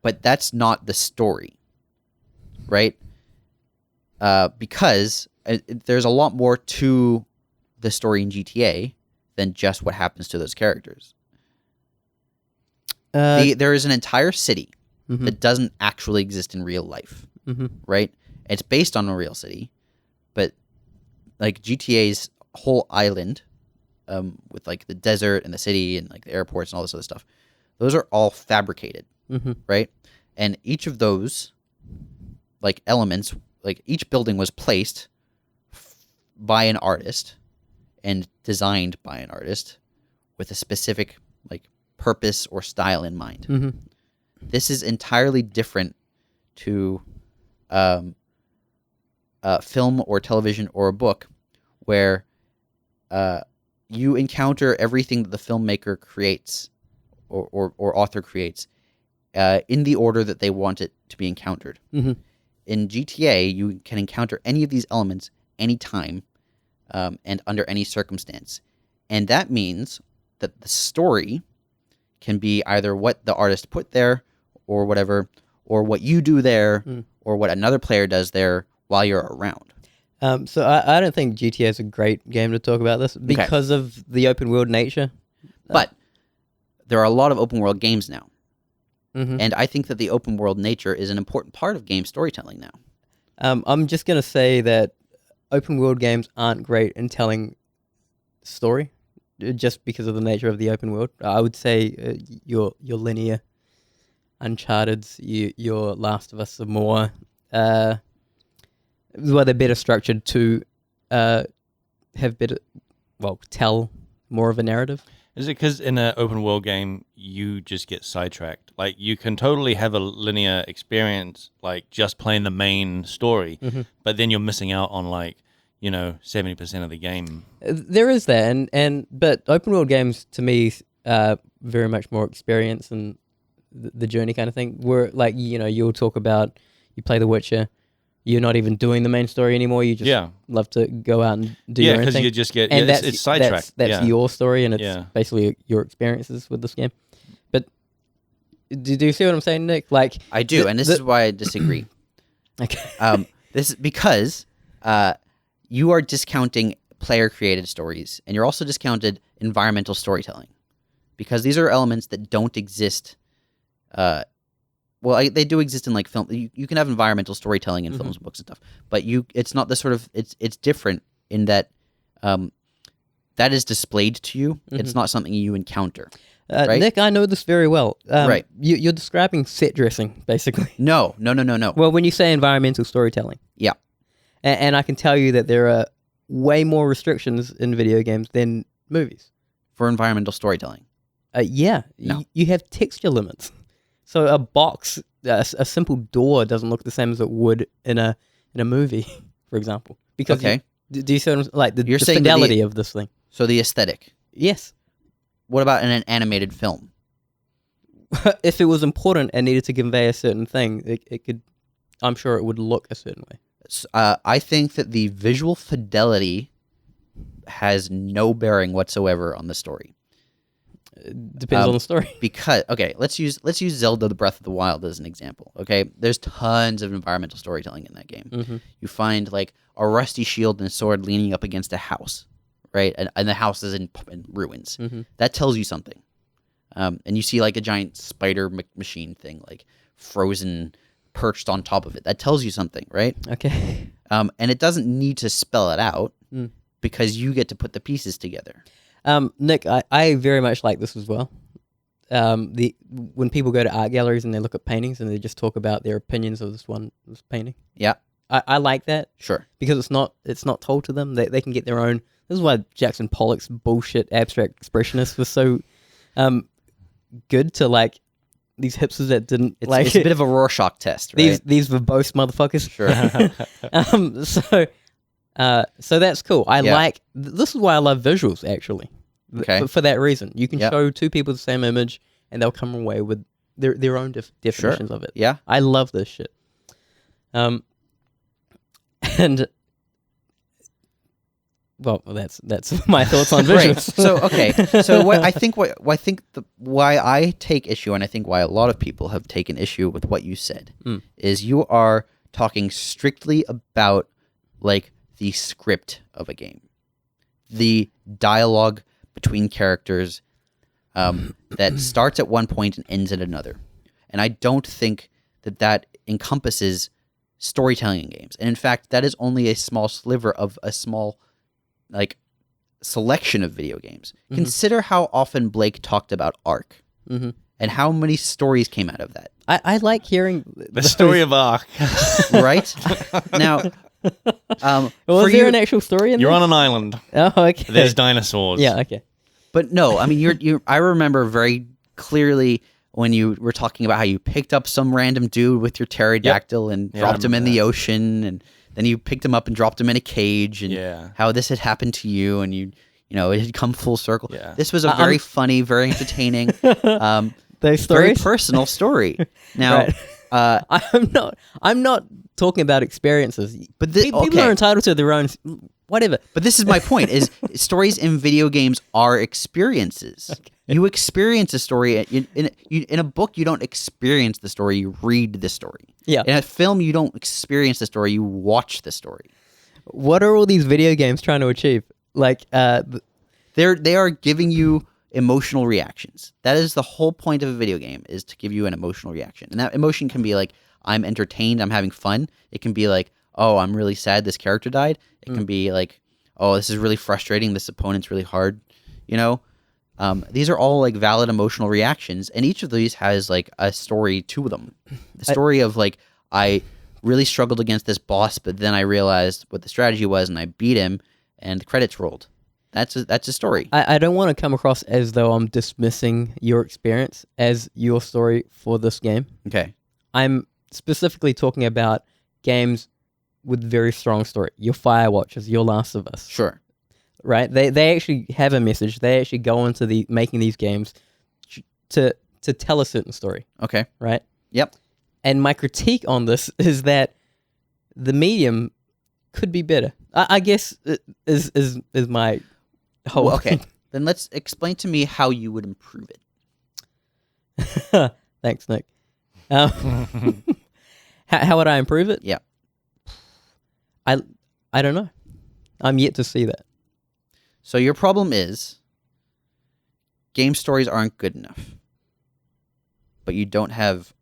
but that's not the story, right? Because there's a lot more to the story in GTA than just what happens to those characters. There is an entire city Mhm. that doesn't actually exist in real life, Mhm. right? It's based on a real city, but like GTA's whole island, with like the desert and the city and like the airports and all this other stuff, those are all fabricated, Mhm. right? And each of those like elements, like each building was placed by an artist and designed by an artist with a specific like purpose or style in mind. Mhm. This is entirely different to film or television or a book, where you encounter everything that the filmmaker creates or author creates in the order that they want it to be encountered. Mhm. In GTA, you can encounter any of these elements anytime and under any circumstance. And that means that the story can be either what the artist put there or whatever, or what you do there, or what another player does there while you're around. So I don't think GTA is a great game to talk about this because of the open world nature. But there are a lot of open world games now. Mhm. And I think that the open world nature is an important part of game storytelling now. I'm just gonna say that open world games aren't great in telling story, just because of the nature of the open world. I would say your linear Uncharted's, your Last of Us are more well, they're better structured to have better, tell more of a narrative. Is it because in an open world game you just get sidetracked? Like you can totally have a linear experience, like just playing the main story, but then you're missing out on 70% of the game. There is that, but open world games to me very much more experience and the journey kind of thing. Where you'll talk about you play The Witcher, you're not even doing the main story anymore. You just love to go out and do your own because thing. you just get And it's sidetracked. That's your story, and it's Yeah. basically your experiences with this game. But do you see what I'm saying, Nick? Like I do, and this is why I disagree. Okay. This is because you are discounting player created stories, and you're also discounted environmental storytelling, because these are elements that don't exist. They do exist in like film. You can have environmental storytelling in films, books, and stuff, but it's not the sort of it's different in that that is displayed to you. It's not something you encounter. Right? Nick, I know this very well. Right. You're describing set dressing, basically. No. Well, when you say environmental storytelling. Yeah. And I can tell you that there are way more restrictions in video games than movies. For environmental storytelling. Yeah. No. You have texture limits. So a box, a simple door doesn't look the same as it would in a movie, for example. Because Okay. do you see like the saying fidelity of this thing? So the aesthetic. Yes. What about in an animated film? If it was important and needed to convey a certain thing, it could. I'm sure it would look a certain way. I think that the visual fidelity has no bearing whatsoever on the story. Depends on the story. Because let's use Zelda: The Breath of the Wild as an example. Okay, there's tons of environmental storytelling in that game. You find like a rusty shield and a sword leaning up against a house, right? And the house is in ruins. That tells you something. And you see like a giant spider machine thing, like frozen, perched on top of it. That tells you something, right? Okay. And it doesn't need to spell it out because you get to put the pieces together. Nick, I very much like this as well. When people go to art galleries and they look at paintings and they just talk about their opinions of this painting. Yeah, I like that. sure. Because it's not told to them. They can get their own. This is why Jackson Pollock's bullshit abstract expressionist was so good to like these hipsters that didn't like. It's a bit of a Rorschach test, right? These verbose motherfuckers. Sure. So that's cool. I like. This is why I love visuals. Actually, Okay. For that reason, you can Yep. show two people the same image and they'll come away with their own definitions of it. Yeah. I love this shit. And well, that's my thoughts on Right. visuals. So why I take issue, and I think why a lot of people have taken issue with what you said, is you are talking strictly about like the script of a game, the dialogue between characters that starts at one point and ends at another, and I don't think that encompasses storytelling in games. And in fact, that is only a small sliver of a small like selection of video games. Consider how often Blake talked about Ark and how many stories came out of that. I like hearing The story of Ark. Right? Now, Was there an actual story in You're there? on an island. Oh, okay. There's dinosaurs. Yeah, okay. but no, I mean, I remember very clearly when you were talking about how you picked up some random dude with your pterodactyl and Yeah, I dropped him in remember the that. ocean, and then you picked him up and dropped him in a cage, and Yeah. how this had happened to you, and you know, it had come full circle. Yeah. This was a very funny, very entertaining, Those very stories? personal story. Now, Right. I'm not talking about experiences. But People okay. are entitled to their own whatever. But this is my point: is stories in video games are experiences. You experience a story in a book. You don't experience the story; you read the story. Yeah. In a film, you don't experience the story; you watch the story. What are all these video games trying to achieve? Like, They are giving you emotional reactions. That is the whole point of a video game: is to give you an emotional reaction. And that emotion can be like, I'm entertained, I'm having fun. It can be like, oh, I'm really sad this character died. It can be like, oh, this is really frustrating, this opponent's really hard. You know, these are all like valid emotional reactions, and each of these has like a story to them. The story of like, I really struggled against this boss, but then I realized what the strategy was, and I beat him, and the credits rolled. That's a story. I don't want to come across as though I'm dismissing your experience as your story for this game. Okay. I'm specifically talking about games with very strong story. Your Firewatches, your Last of Us. Sure. Right? They actually have a message. They actually go into making these games to tell a certain story. Okay. Right? Yep. And my critique on this is that the medium could be better. I guess is my whole. Well, okay. Then let's explain to me how you would improve it. Thanks, Nick. How would I improve it? Yeah. I don't know. I'm yet to see that. So your problem is game stories aren't good enough, but you don't have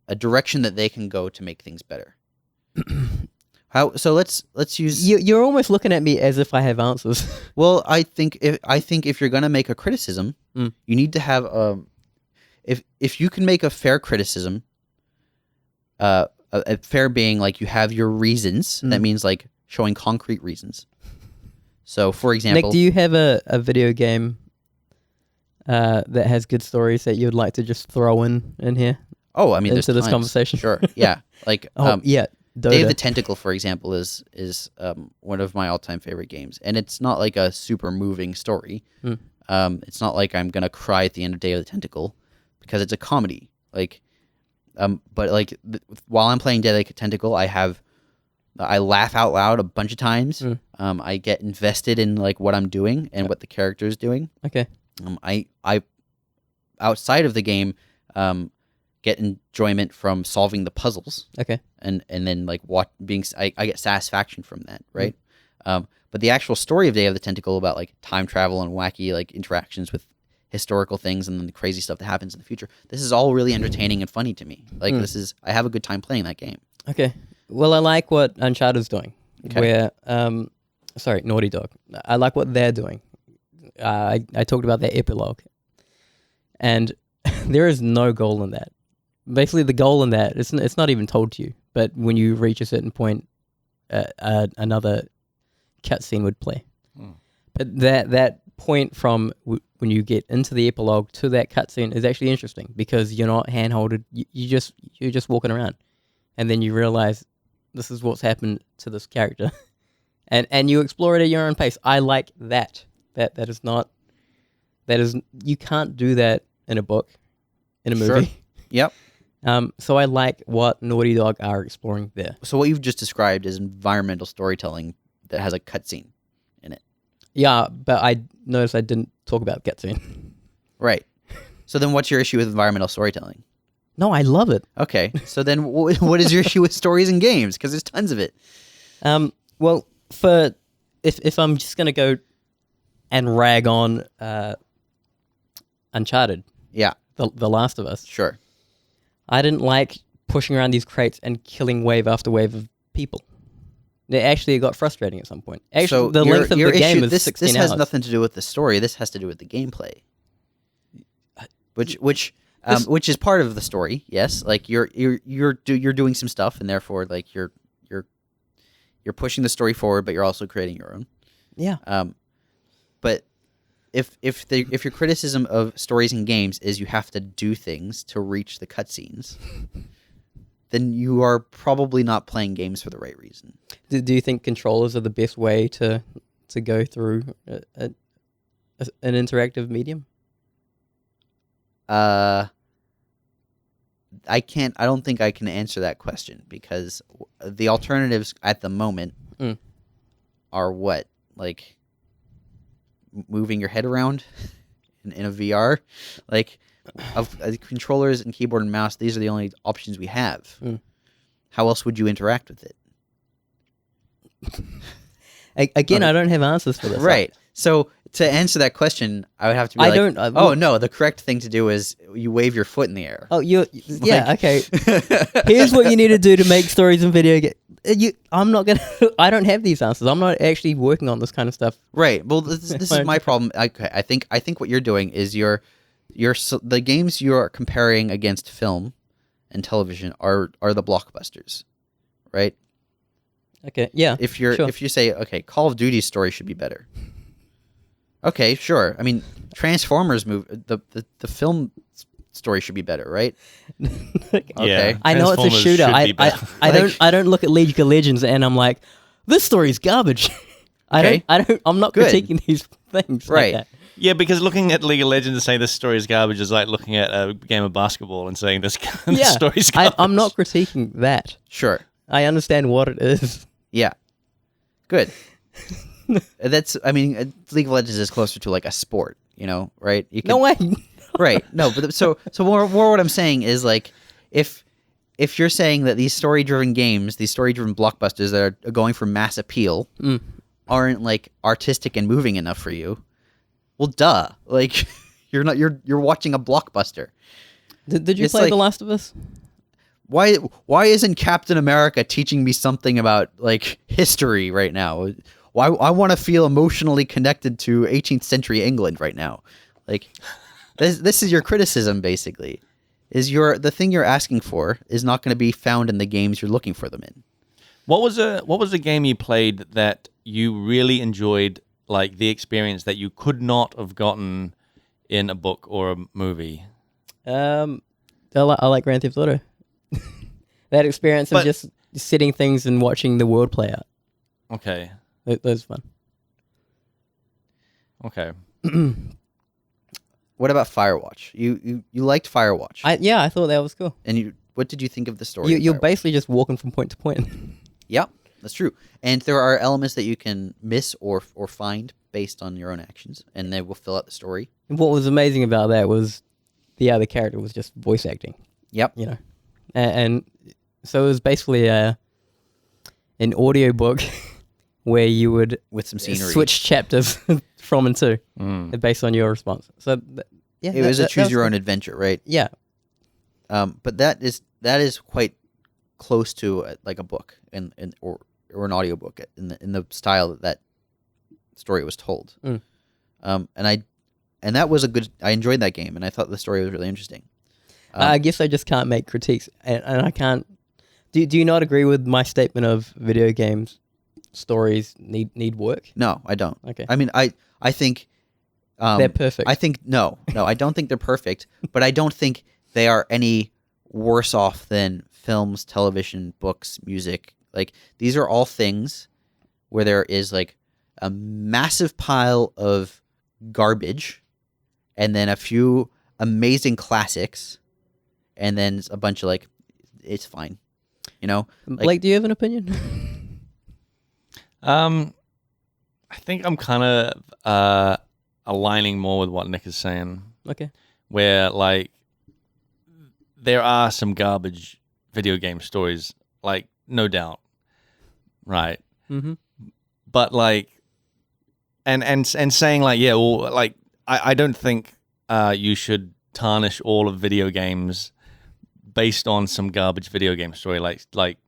a direction that they can go to make things better. How? So let's use. You're almost looking at me as if I have answers. Well, I think if you're gonna make a criticism, Mm. you need to have if you can make a fair criticism, a fair being like you have your reasons. That means like showing concrete reasons. So, for example, Nick, do you have a video game that has good stories that you would like to just throw in here? oh, I mean, there's into this tons. conversation? Sure, yeah, like Yeah, Dota. Day of the Tentacle, for example, is one of my all-time favorite games, and it's not like a super moving story. It's not like I'm gonna cry at the end of Day of the Tentacle because it's a comedy. Like, but like while I'm playing Day of the Tentacle, I laugh out loud a bunch of times. I get invested in like what I'm doing and what the character is doing. Okay. I outside of the game, get enjoyment from solving the puzzles. Okay. And then like I get satisfaction from that, right? But the actual story of Day of the Tentacle about like time travel and wacky like interactions with historical things and then the crazy stuff that happens in the future. This is all really entertaining and funny to me. Like I have a good time playing that game. Okay. Well, I like what Uncharted's doing. Okay. Where, sorry, Naughty Dog. I like what they're doing. I talked about their epilogue, and there is no goal in that. Basically, the goal in that it's not even told to you. But when you reach a certain point, another cutscene would play. But that point from when you get into the epilogue to that cutscene is actually interesting because you're not handholded. You're just walking around, and then you realize this is what's happened to this character, and you explore it at your own pace. I like that. That is you can't do that in a book, in a movie. Sure. Yep. So I like what Naughty Dog are exploring there. So what you've just described is environmental storytelling that has a cutscene in it. Yeah, but I noticed I didn't talk about cutscene. Right. So then what's your issue with environmental storytelling? No, I love it. Okay. So then what is your issue with stories and games? Because there's tons of it. Well, if I'm just going to go and rag on Uncharted, Yeah. The Last of Us, Sure. I didn't like pushing around these crates and killing wave after wave of people. It got frustrating at some point. Actually, So the length of the game is 16 this hours. has nothing to do with the story. This has to do with the gameplay, which is part of the story. Yes, like you're doing some stuff, and therefore like you're pushing the story forward, but you're also creating your own. Yeah. But if your criticism of stories and games is you have to do things to reach the cutscenes, then you are probably not playing games for the right reason. Do you think controllers are the best way to go through an interactive medium? I don't think I can answer that question because the alternatives at the moment are what? Like moving your head around in a VR? Like of controllers and keyboard and mouse, these are the only options we have. How else would you interact with it? Again, I don't have answers for this. Right. So to answer that question, I would have to be no, the correct thing to do is you wave your foot in the air. Oh, okay. Here's what you need to do to make stories in video games. I'm not gonna. I don't have these answers. I'm not actually working on this kind of stuff. Right. Well, this is my problem. Okay, I think what you're doing is the games you are comparing against film and television are the blockbusters, right? Okay. Yeah. If you say okay, Call of Duty's story should be better. Okay, sure. I mean, Transformers the film story should be better, right? Okay. Yeah, I know it's a Transformers shooter. should be better. I don't look at League of Legends and I'm like, this story's garbage. Okay. I'm not Good. critiquing these things. Right. Like that. Yeah, because looking at League of Legends and saying this story is garbage is like looking at a game of basketball and saying this story is garbage. I'm not critiquing that. Sure. I understand what it is. Yeah. Good. League of Legends is closer to like a sport, right? No way. Right. No, but so more what I'm saying is like if you're saying that these story-driven games, these story-driven blockbusters that are going for mass appeal aren't like artistic and moving enough for you, well, duh. Like you're watching a blockbuster. Did you It's play like- The Last of Us? Why isn't Captain America teaching me something about like history right now? Why I want to feel emotionally connected to 18th century England right now. Like this is your criticism basically. The thing you're asking for is not going to be found in the games you're looking for them in. What was a game you played that you really enjoyed, like the experience that you could not have gotten in a book or a movie? I like Grand Theft Auto. That experience of But- just sitting things and watching the world play out. Okay. That was fun. Okay. What about Firewatch? You liked Firewatch. I thought that was cool. And what did you think of the story? of You're Firewatch? basically just walking from point to point. Yep, that's true. And there are elements that you can miss or find based on your own actions, and they will fill out the story. And what was amazing about that was the other character was just voice acting. Yep. You know, and so it was basically an audio book where you would With some scenery. switch chapters from and to based on your response. So yeah, It was a choose your cool. own adventure, right? Yeah, But that is quite close to like a book or an audiobook in the style that story was told. Mm. And that was I enjoyed that game, and I thought the story was really interesting. I guess I just can't make critiques, and I can't. Do you not agree with my statement of video games stories need work? No, I don't. Okay. I mean, I think They're perfect. I think no, I don't think they're perfect, but I don't think they are any worse off than films, television, books, music. Like these are all things where there is like a massive pile of garbage, and then a few amazing classics, and then a bunch of like, it's fine, you know. Blake, do you have an opinion? I think I'm kind of aligning more with what Nick is saying, Okay. where like there are some garbage video game stories, like no doubt, right? Mm-hmm. But like, and saying like, yeah, well, like I don't think you should tarnish all of video games based on some garbage video game story, like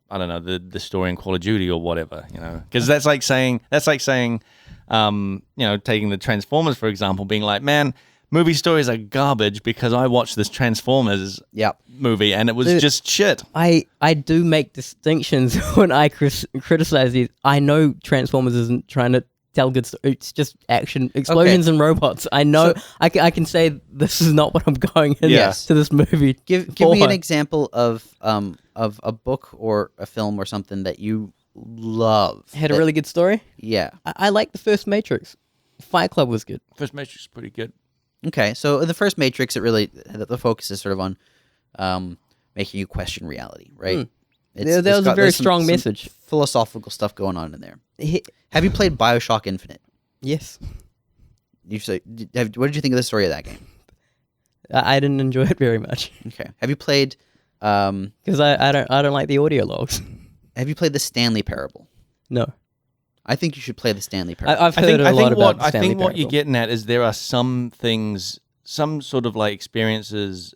I don't know, the story in Call of Duty or whatever, you know, because that's like saying, you know, taking the Transformers for example, being like, man, movie stories are garbage because I watched this Transformers Yep. movie and it was Dude. just shit. I do make distinctions when I criticize these. I know Transformers isn't trying to tell good story. It's just action, explosions, and robots. I know. So- I can say this is not what I'm going into Yes. this movie. Give me an for. example of a book or a film or something that you love. Had a that- really good story. yeah. I like the first Matrix. Fight Club was good. First Matrix is pretty good. Okay, so in the first Matrix, the focus is sort of on making you question reality, right? Hmm. There was a very there's strong some message. philosophical stuff going on in there. Have you played BioShock Infinite? Yes, What did you think of the story of that game? I didn't enjoy it very much Okay. Have you played because I don't like the audio logs. Have you played the Stanley Parable? No, I think you should play the Stanley Parable. I've heard a lot about I Stanley think what you're Parable. getting at is there are some things, some sort of like experiences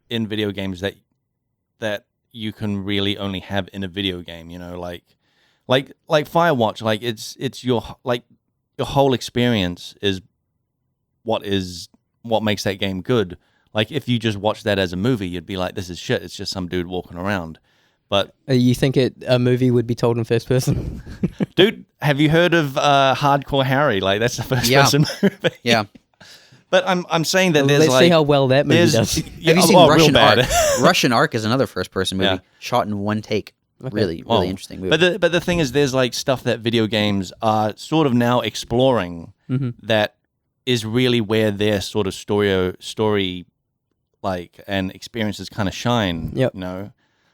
in video games that you can really only have in a video game. You know, like Firewatch. Like it's your whole experience is what makes that game good. Like if you just watch that as a movie, you'd be like, this is shit. It's just some dude walking around. But You think a movie would be told in first person? dude, have you heard of Hardcore Harry? Like that's the first Yeah. person movie. yeah. But I'm saying that there's Let's like see how well that movie there's does. yeah, Have you seen real Russian bad. Ark? Russian Ark is another first-person movie Yeah. shot in one take. Okay. Really Oh. interesting movie. But the thing is, there's like stuff that video games are sort of now exploring that is really where their sort of story like and experiences kind of shine. Yep. You know,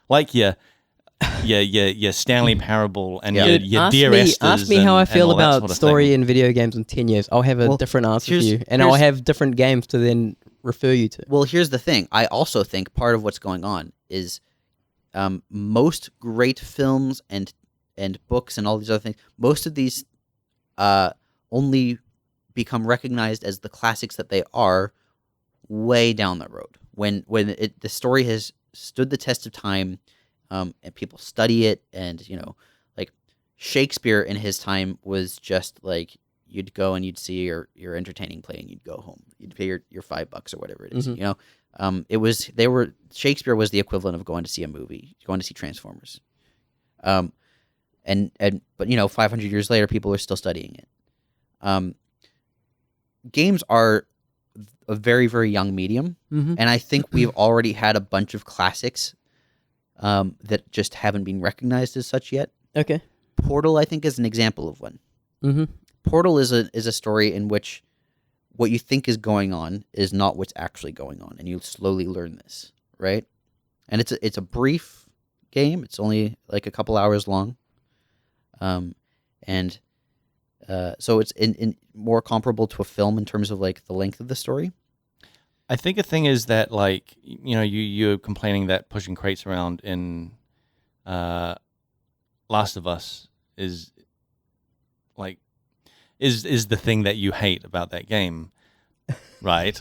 like your Stanley Parable and Yeah. your ask Dear me, Esther's ask me how I and feel all that about sort of story thing. in video games in 10 years. I'll have a Well, different answer for here's- you, and I'll here's- have different games to then refer you to. Well, here's the thing. I also think part of what's going on is most great films and books and all these other things, most of these only become recognized as the classics that they are way down the road when the story has stood the test of time, and people study it, and like Shakespeare in his time was just like you'd go and you'd see your entertaining play and you'd go home, you'd pay your $5 or whatever it is. It was Shakespeare was the equivalent of going to see a movie, going to see Transformers. But 500 years later, people are still studying it. Games are a very, very young medium, and I think we've already had a bunch of classics that just haven't been recognized as such yet. Okay. Portal, I think, is an example of one. Mm-hmm. Portal is a story in which what you think is going on is not what's actually going on, and you slowly learn this, right? And it's a brief game. It's only like a couple hours long, so it's in more comparable to a film in terms of like the length of the story. I think a thing is that like you're complaining that pushing crates around in Last of Us is like is the thing that you hate about that game, right?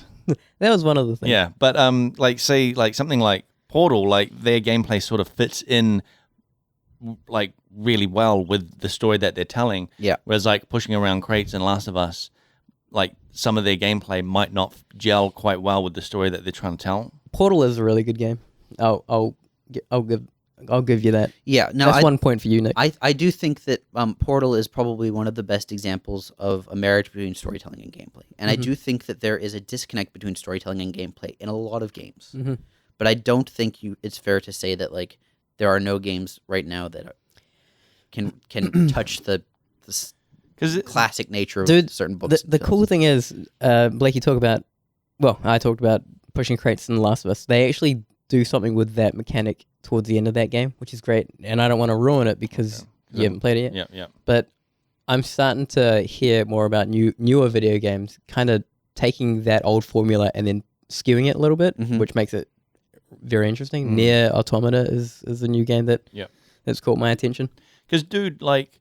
That was one of the things. Yeah, but like say like something like Portal, like their gameplay sort of fits in like really well with the story that they're telling. Yeah. Whereas like pushing around crates in Last of Us, like some of their gameplay might not gel quite well with the story that they're trying to tell. Portal is a really good game. I'll give you that. Yeah, no, That's 1 point for you, Nick. I do think that Portal is probably one of the best examples of a marriage between storytelling and gameplay. And I do think that there is a disconnect between storytelling and gameplay in a lot of games. Mm-hmm. But I don't think it's fair to say that like there are no games right now that can touch the classic nature of certain books. The cool thing is, Blake, you talk about, I talked about pushing crates in The Last of Us. They actually do something with that mechanic towards the end of that game, which is great. And I don't want to ruin it because you haven't played it yet. Yeah. But I'm starting to hear more about newer video games kind of taking that old formula and then skewing it a little bit, which makes it very interesting. Nier Automata is a new game that's caught my attention. Because, dude, like,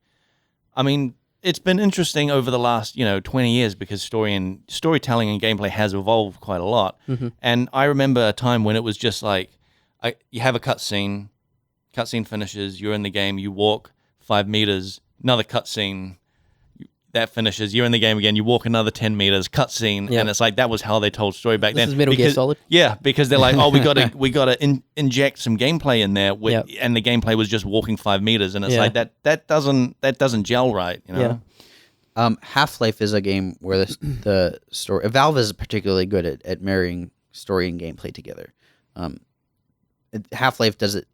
I mean, it's been interesting over the last, 20 years because storytelling and gameplay has evolved quite a lot. Mm-hmm. And I remember a time when it was just like, you have a cutscene finishes, you're in the game, you walk 5 meters, another cutscene, that finishes, you're in the game again, you walk another 10 meters, cutscene, and it's like that was how they told story back then. This is Metal Gear Solid? Yeah, because they're like, oh, we gotta inject some gameplay in there, and the gameplay was just walking 5 meters, and it's like that doesn't gel right, Yeah. Half-Life is a game where the story... Valve is particularly good at marrying story and gameplay together. Half-Life does it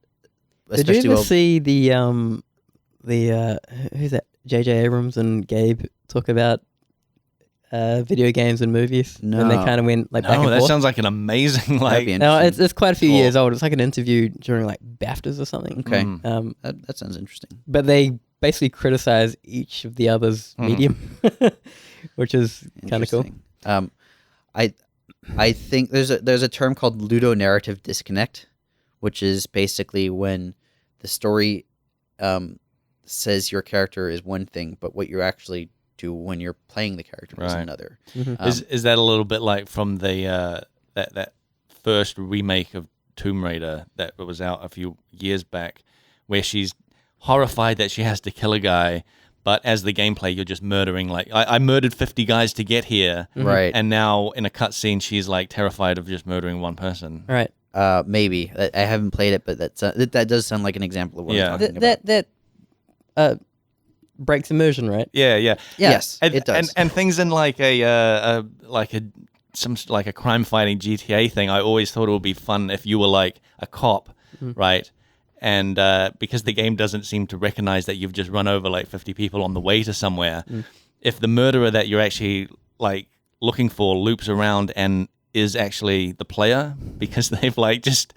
especially Did you ever well. see the who's that? J.J. Abrams and Gabe talk about video games and movies? No. And they kind of went like back and that forth. sounds like an amazing That'd be No, interesting. it's quite a few years old. It's like an interview during like BAFTAs or something. Okay. That sounds interesting. But they basically criticize each of the other's medium, which is kind of cool. I think there's a term called ludonarrative disconnect, which is basically when the story says your character is one thing, but what you actually do when you're playing the character is another. Mm-hmm. Is that a little bit like from the that first remake of Tomb Raider that was out a few years back, where she's horrified that she has to kill a guy, but as the gameplay you're just murdering, like I murdered 50 guys to get here, Right? and now in a cutscene she's like terrified of just murdering one person. Right. Maybe I haven't played it, but that does sound like an example of what I'm talking about. That breaks immersion, right? Yeah. Yes, and, it does. And things in like a crime fighting GTA thing, I always thought it would be fun if you were like a cop, right? And because the game doesn't seem to recognize that you've just run over like 50 people on the way to somewhere, if the murderer that you're actually like looking for loops around and is actually the player because they've like just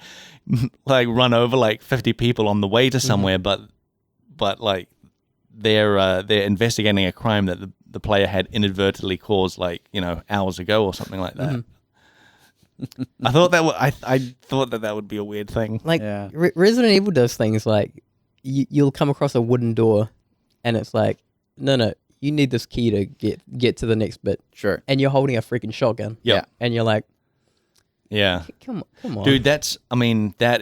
like run over like 50 people on the way to somewhere, but like they're investigating a crime that the player had inadvertently caused like hours ago or something like that. I thought that would be a weird thing. Like Resident Evil does things like you'll come across a wooden door, and it's like no, you need this key to get to the next bit, Sure. and you're holding a freaking shotgun. Yeah. And you're like, Yeah. come on, Dude, that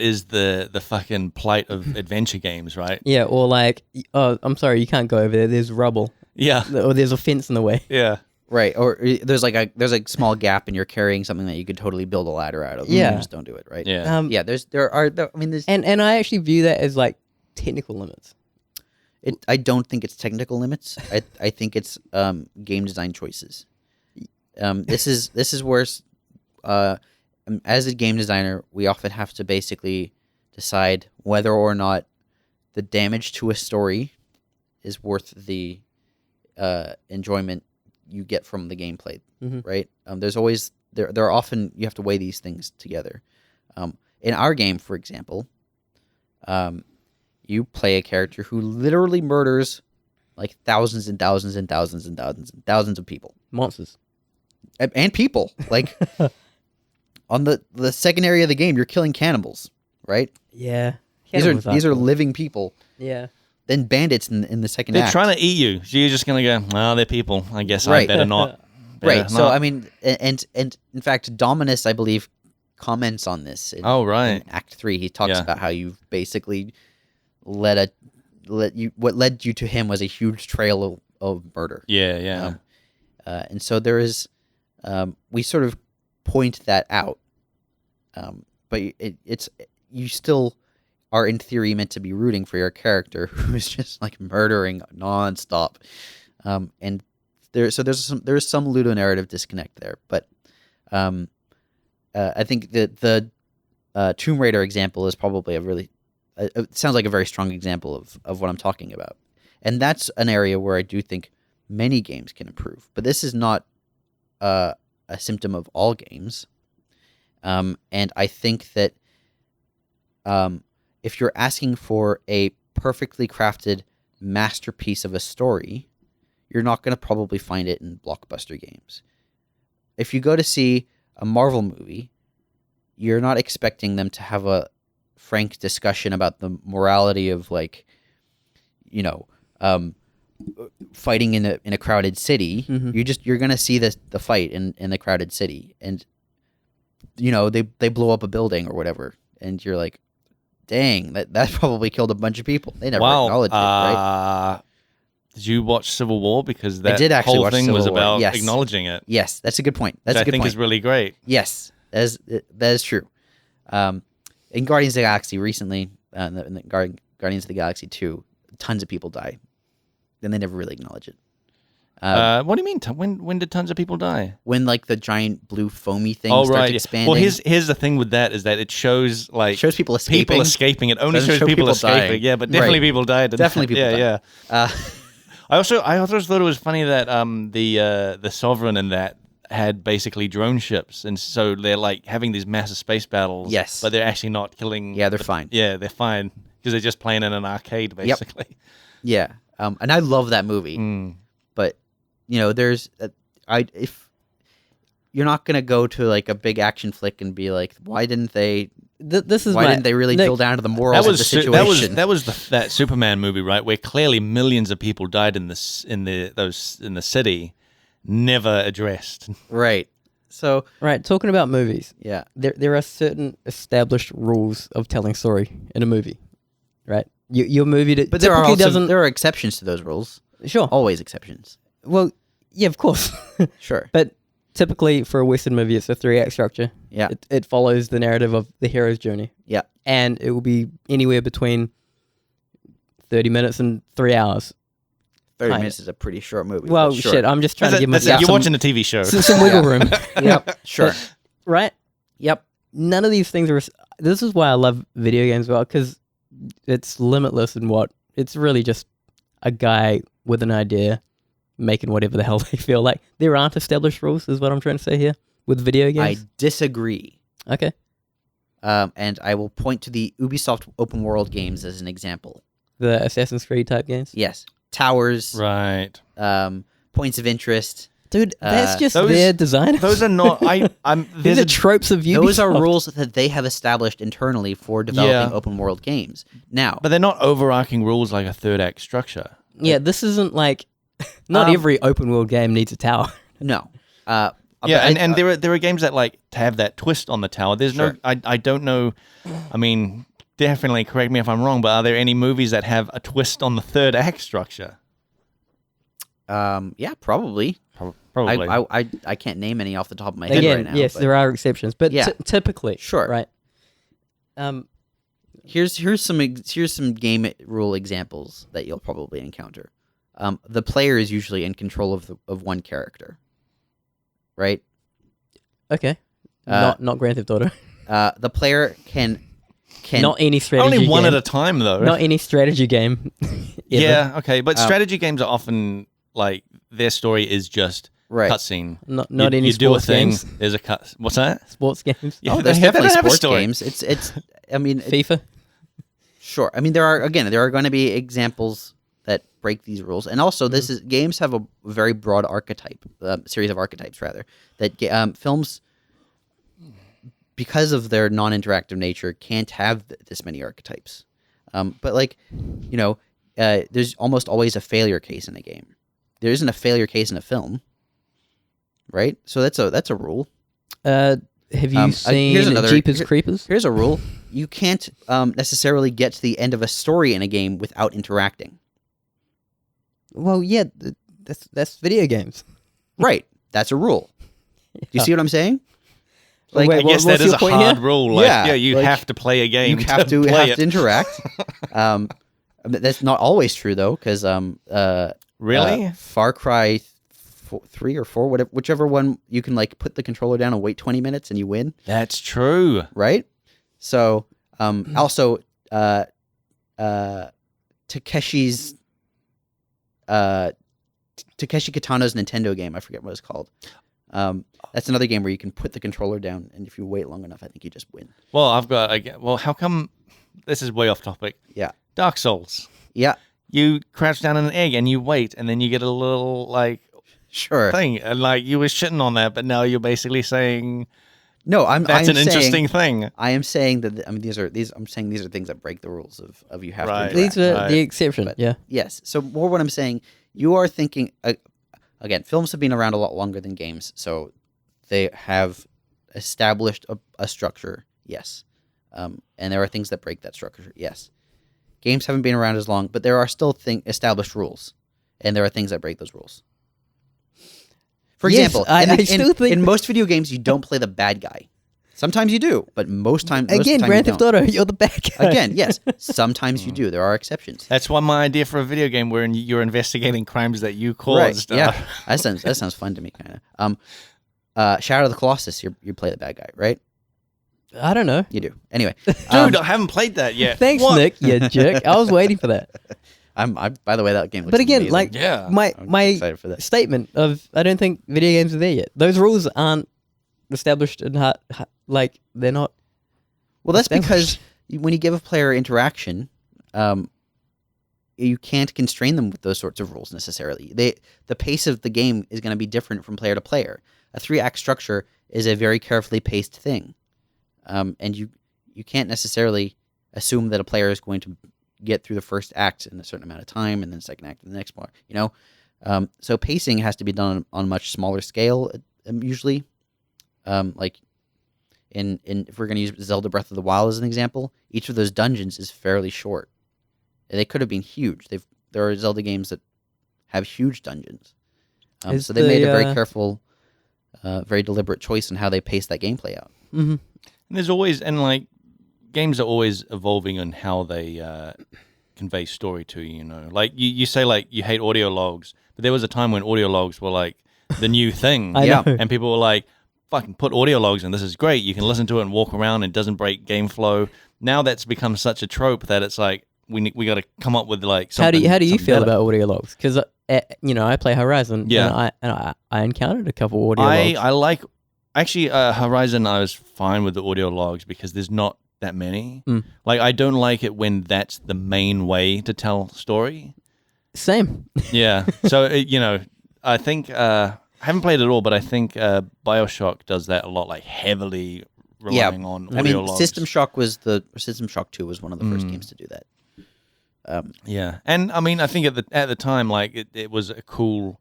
is the fucking plight of adventure games, right? Yeah, or like, oh, I'm sorry, you can't go over there. There's rubble, Yeah. or there's a fence in the way. Yeah. Right. Or there's like a small gap and you're carrying something that you could totally build a ladder out of. Yeah. You just don't do it, right? Yeah. Yeah, there's And I actually view that as like technical limits. I don't think it's technical limits. I think it's game design choices. This is where as a game designer, we often have to basically decide whether or not the damage to a story is worth the enjoyment you get from the gameplay, right? There's always there are often you have to weigh these things together. In our game, for example, you play a character who literally murders like thousands and thousands and thousands and thousands and thousands of people, Monsters. and people. Like on the second area of the game, you're killing cannibals, right? Yeah. These are living people. Yeah. Then bandits in the second They're act. trying to eat you. So you're just going to go, oh, they're people. I guess I Right. better not. Right. So I mean, and in fact, Dominus, I believe, comments on this. Oh, right. In Act 3, he talks Yeah. about how you've basically what led you to him was a huge trail of murder. Yeah, yeah. And so there is, we sort of point that out, but it's you still are in theory meant to be rooting for your character who is just like murdering nonstop, and there's some ludonarrative disconnect there. But I think that the Tomb Raider example is probably a really it sounds like a very strong example of what I'm talking about, and that's an area where I do think many games can improve. But this is not a symptom of all games, and I think that if you're asking for a perfectly crafted masterpiece of a story, you're not going to probably find it in blockbuster games. If you go to see a Marvel movie, you're not expecting them to have a frank discussion about the morality of, like, you know, fighting in a crowded city. You're going to see the fight in the crowded city, and you know they blow up a building or whatever, and you're like, dang, that probably killed a bunch of people. They never acknowledge it, right? Did you watch Civil War? Because that did actually whole watch thing Civil was War, about yes. acknowledging it. Yes, that's a good point. That's Which a good I think point. is really great. Yes, that is true. In Guardians of the Galaxy recently, in the Guardians of the Galaxy 2, tons of people die. Then they never really acknowledge it. What do you mean? When did tons of people die? When like the giant blue foamy thing Oh, starts right. expanding. Well, here's the thing with that is that it shows like it shows people escaping. people escaping. It only Doesn't shows show people people escaping. dying. Yeah, but definitely Right. people died. Definitely people yeah, died. Yeah. I also thought it was funny that the Sovereign and that had basically drone ships, and so they're like having these massive space battles. Yes. But they're actually not killing. Yeah, they're fine. Yeah, they're fine because they're just playing in an arcade basically. Yeah, and I love that movie. But you know, there's if you're not gonna go to like a big action flick and be like, why didn't they? This is Why didn't they really drill down to the morals of the situation? That was that Superman movie, right? Where clearly millions of people died in the city, never addressed. Right. So right. Talking about movies, yeah, there are certain established rules of telling story in a movie, right? Your movie but there are typically also doesn't. there are exceptions to those rules. Sure. Always exceptions. Well, yeah, of course. Sure. But typically for a Western movie, it's a 3-act structure. Yeah. It follows the narrative of the hero's journey. Yeah. And it will be anywhere between 30 minutes and 3 hours. 30 Kind minutes is a pretty short movie. Well, but sure. shit, I'm just trying to give myself You're some, watching a TV show. some wiggle room. Yep. Sure. Right? Yep. None of these things are... This is why I love video games well, because it's limitless in what... It's really just a guy with an idea making whatever the hell they feel like. There aren't established rules, is what I'm trying to say here, with video I games. disagree. Okay. And I will point to the Ubisoft open world games as an example. The Assassin's Creed type games? Yes. Towers, Right. points of interest. Dude, that's just those- their design. Those are not. These There's are a tropes of Ubisoft. Those are rules that they have established internally for developing Yeah. open world games. Now, But they're not overarching rules like a third act structure. Yeah, this isn't like Not every open world game needs a tower. No. Yeah, But and there are games that like to have that twist on the tower. There's Sure. no, I don't know. I mean, definitely correct me if I'm wrong, but are there any movies that have a twist on the third act structure? Yeah, probably. Probably. I can't name any off the top of my head Again, right now. yes, but there are exceptions, but Yeah. typically, Sure. right? here's some game rule examples that you'll probably encounter. The player is usually in control of one character, right? Okay, Uh, not Grand Theft Auto. The player can Not any strategy. Only one game. at a time, though. Not any strategy game. ever. Yeah, okay, but Um, strategy games are often like their story is just right. cutscene. Not You- any you do a sports thing. games. There's a cut. What's that? Sports games. Yeah, Oh, there's they definitely don't have a sports story. games. It's. I mean, FIFA. sure. I mean, there are going to be examples that break these rules, and also this is games have a very broad archetype, series of archetypes rather that films, because of their non-interactive nature, can't have this many archetypes. But like, there's almost always a failure case in a game. There isn't a failure case in a film, right? So that's a rule. Have you here's seen another- Jeepers here- Creepers? Here's a rule: you can't necessarily get to the end of a story in a game without interacting. Well, yeah, that's video games. Right? That's a rule. Do you see what I'm saying? Like, Wait, I guess what's that is your a point hard here? rule. Like, Yeah, yeah, you like, have to play a game. you have to play it. interact. That's not always true though, because Really? Far Cry 3 or 4, whatever, whichever one, you can like put the controller down and wait 20 minutes and you win, That's true. right? So also Takeshi's Takeshi Kitano's Nintendo game, I forget what it's called. That's another game where you can put the controller down, and if you wait long enough, I think you just win. Well, well, how come? This is way off topic. Yeah. Dark Souls. Yeah, You crouch down in an egg and you wait, and then you get a little like sure. thing, and like you were shitting on that, but now you're basically saying No, that's I'm an interesting saying, thing. I am saying that these are things that break the rules of you have Right. to interact. These are Right. the exception. But- yeah. Yes. So more what I'm saying, you are thinking again. Films have been around a lot longer than games, so they have established a structure. Yes, and there are things that break that structure. Yes, games haven't been around as long, but there are still established rules, and there are things that break those rules. For Yes, example, I still think- in most video games you don't play the bad guy. Sometimes you do, but most of the Again, time Grand you Theft don't. Auto, you're the bad guy. Again, yes. Sometimes you do. There are exceptions. That's one my idea for a video game wherein you're investigating crimes that you caused. Right. Yeah. That sounds fun to me, kind of. Shadow of the Colossus. You play the bad guy, right? I don't know. You do. Anyway, Dude, I haven't played that yet. Thanks, What? Nick. You jerk. I was waiting for that. By the way, that game. Looks But again, amazing. like Yeah. I'm my excited for that. statement of I don't think video games are there yet. Those rules aren't established and like they're not. Well, that's established. because when you give a player interaction, you can't constrain them with those sorts of rules necessarily. The pace of the game is going to be different from player to player. A 3-act structure is a very carefully paced thing, and you can't necessarily assume that a player is going to get through the first act in a certain amount of time, and then the second act in the next part. So pacing has to be done on a much smaller scale usually. Like in if we're going to use Zelda Breath of the Wild as an example, each of those dungeons is fairly short. They could have been huge. There are Zelda games that have huge dungeons. Is So they made a the, very careful, very deliberate choice in how they paced that gameplay out. Mm-hmm. And there's always, and like, games are always evolving on how they convey story to you, Like, you say, like, you hate audio logs, but there was a time when audio logs were, like, the new thing. I Yeah. know. And people were like, fucking put audio logs in. This is great. You can listen to it and walk around. And it doesn't break game flow. Now that's become such a trope that it's like, we got to come up with, like, something. How do you something feel better. about audio logs? Because I play Horizon. Yeah. And I encountered a couple audio logs. I like, actually, Horizon, I was fine with the audio logs because there's not that many. Mm. Like, I don't like it when that's the main way to tell story. Same. Yeah. So, I think, I haven't played it all, but I think BioShock does that a lot, like heavily relying on audio I mean, logs. System Shock 2 was one of the first games to do that. Yeah, and I mean, I think at the time, like it was a cool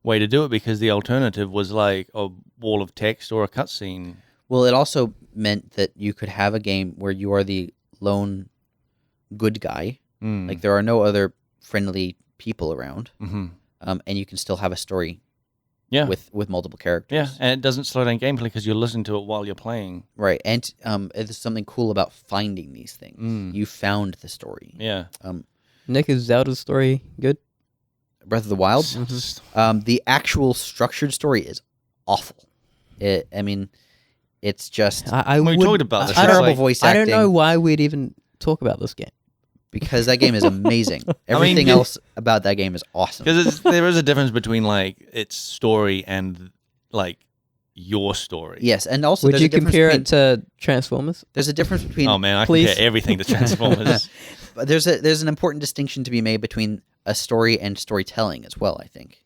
way to do it because the alternative was like a wall of text or a cutscene. Well, it also meant that you could have a game where you are the lone good guy. Like there are no other friendly people around, and you can still have a story. Yeah, with multiple characters. Yeah, and it doesn't slow down gameplay because you're listening to it while you're playing. Right, and there's something cool about finding these things. You found the story. Yeah. Nick, is Zelda's story good? Breath of the Wild. The actual structured story is awful. I mean, it's just we talked about this. Terrible voice acting. I don't know why we'd even talk about this game. Because that game is amazing. Everything else about that game is awesome. Because there is a difference between like its story and like your story. Yes, and also would you compare it to Transformers? There's a difference between. Oh man, I compare everything to Transformers. But there's an important distinction to be made between a story and storytelling as well. I think,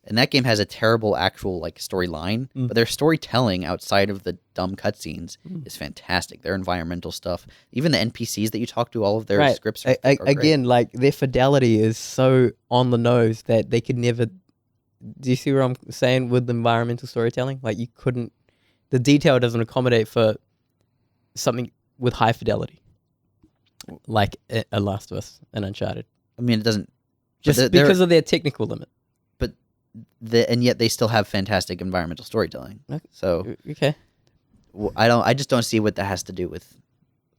and that game has a terrible actual like storyline, but their storytelling outside of the dumb cutscenes is fantastic. Their environmental stuff, even the NPCs that you talk to, all of their scripts are again, great. like their fidelity is so on the nose that they could never. Do you see what I'm saying with the environmental storytelling? Like you couldn't, the detail doesn't accommodate for something with high fidelity, like a Last of Us and Uncharted. I mean, it doesn't just because of their technical limit. And yet they still have fantastic environmental storytelling. Okay. So okay, I just don't see what that has to do with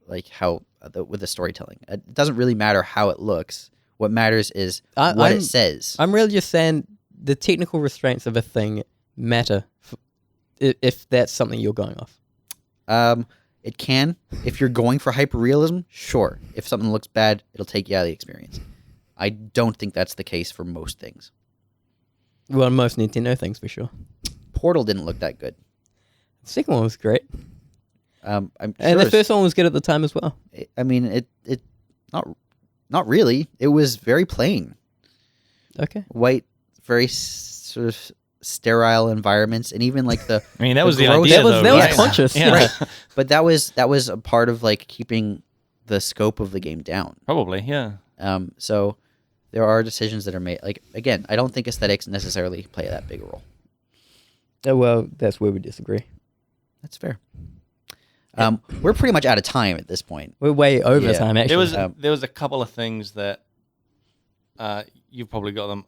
like how with the storytelling. It doesn't really matter how it looks. What matters is what it says. I'm really just saying the technical restraints of a thing matter if that's something you're going off. It can. If you're going for hyperrealism, sure. If something looks bad, it'll take you out of the experience. I don't think that's the case for most things. Well, most Nintendo things for sure. Portal didn't look that good. The second one was great. I'm and sure the first one was good at the time as well. I mean, it not really. It was very plain. Okay. White, very sort of sterile environments, and even like the. I mean, that was the gross- idea. That though, was right? conscious. Yeah. Right. But that was a part of like keeping the scope of the game down. Probably, yeah. So there are decisions that are made. Like again, I don't think aesthetics necessarily play that big a role. Well, that's where we disagree. That's fair. We're pretty much out of time at this point. We're way over Yeah. time, actually. There was a couple of things that you've probably got them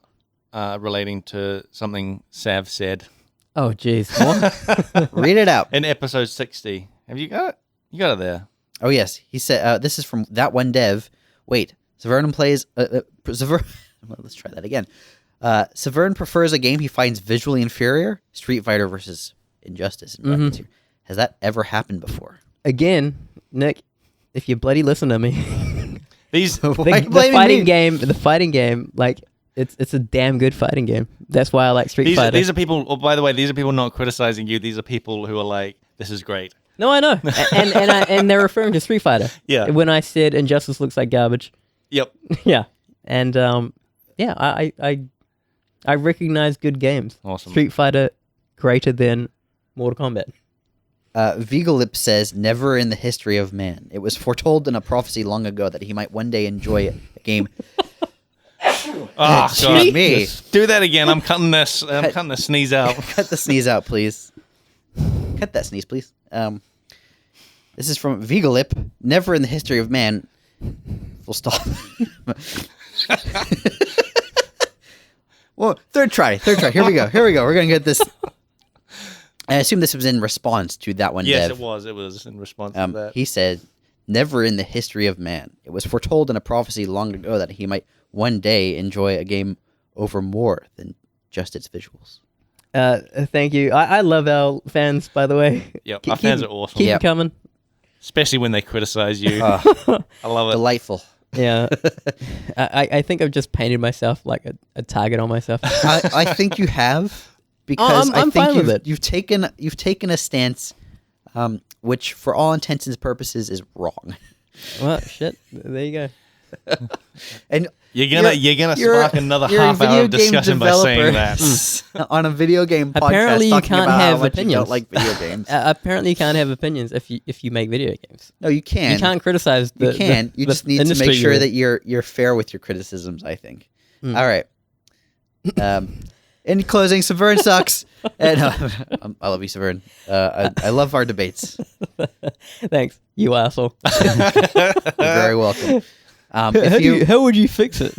relating to something Sav said Oh, jeez. What? Read it out. in episode 60. Have you got it? You got it there. Oh yes, he said this is from that one dev. Wait, Saveun plays. Well, let's try that again. Saveun prefers a game he finds visually inferior. Street Fighter versus Injustice. In brackets here. Has that ever happened before? Again, Nick, if you bloody listen to me, These Why the you blaming fighting game, like it's a damn good fighting game. That's why I like Street Fighter. these are people. Oh, by the way, these are people not criticizing you. These are people who are like, "This is great." No, I know, and they're referring to Street Fighter. Yeah. When I said Injustice looks like garbage, Yep. yeah, and yeah, I recognize good games. Awesome. Street Fighter greater than Mortal Kombat. Vigalip says, "Never in the history of man. It was foretold in a prophecy long ago that he might one day enjoy a game." Oh, Excuse God. me. Do that again. I'm cutting this. I'm cutting the sneeze out. Cut the sneeze out, please. Cut that sneeze, please. This is from Vigalip. Never in the history of man. Full stop. Well, third try. Here we go. We're gonna get this. I assume this was in response to that one. Yes, dev. it was. It was in response to that. He said, "Never in the history of man. It was foretold in a prophecy long ago that he might one day enjoy a game over more than just its visuals." Thank you. I love our fans, by the way. Yep, our fans are awesome. Keep Yep. it coming. Especially when they criticize you. I love it. Delightful. Yeah. I think I've just painted myself like a target on myself. I think you have because I'm I think fine with it. you've taken a stance, which for all intents and purposes is wrong. Well, shit. There you go. And You're gonna spark another you're a half hour of video game discussion by saying developer that. on a video game podcast. Apparently you talking can't about have how much you opinions. don't like video games. Apparently, you can't have opinions if you make video games. No, you can. You can't criticize. You can. You just need to industry make sure you're that you're fair with your criticisms. I think. Mm. All right. In closing, Saveun sucks. And, I love you, Saveun. I love our debates. Thanks, you asshole. You're very welcome. If you how would you fix it?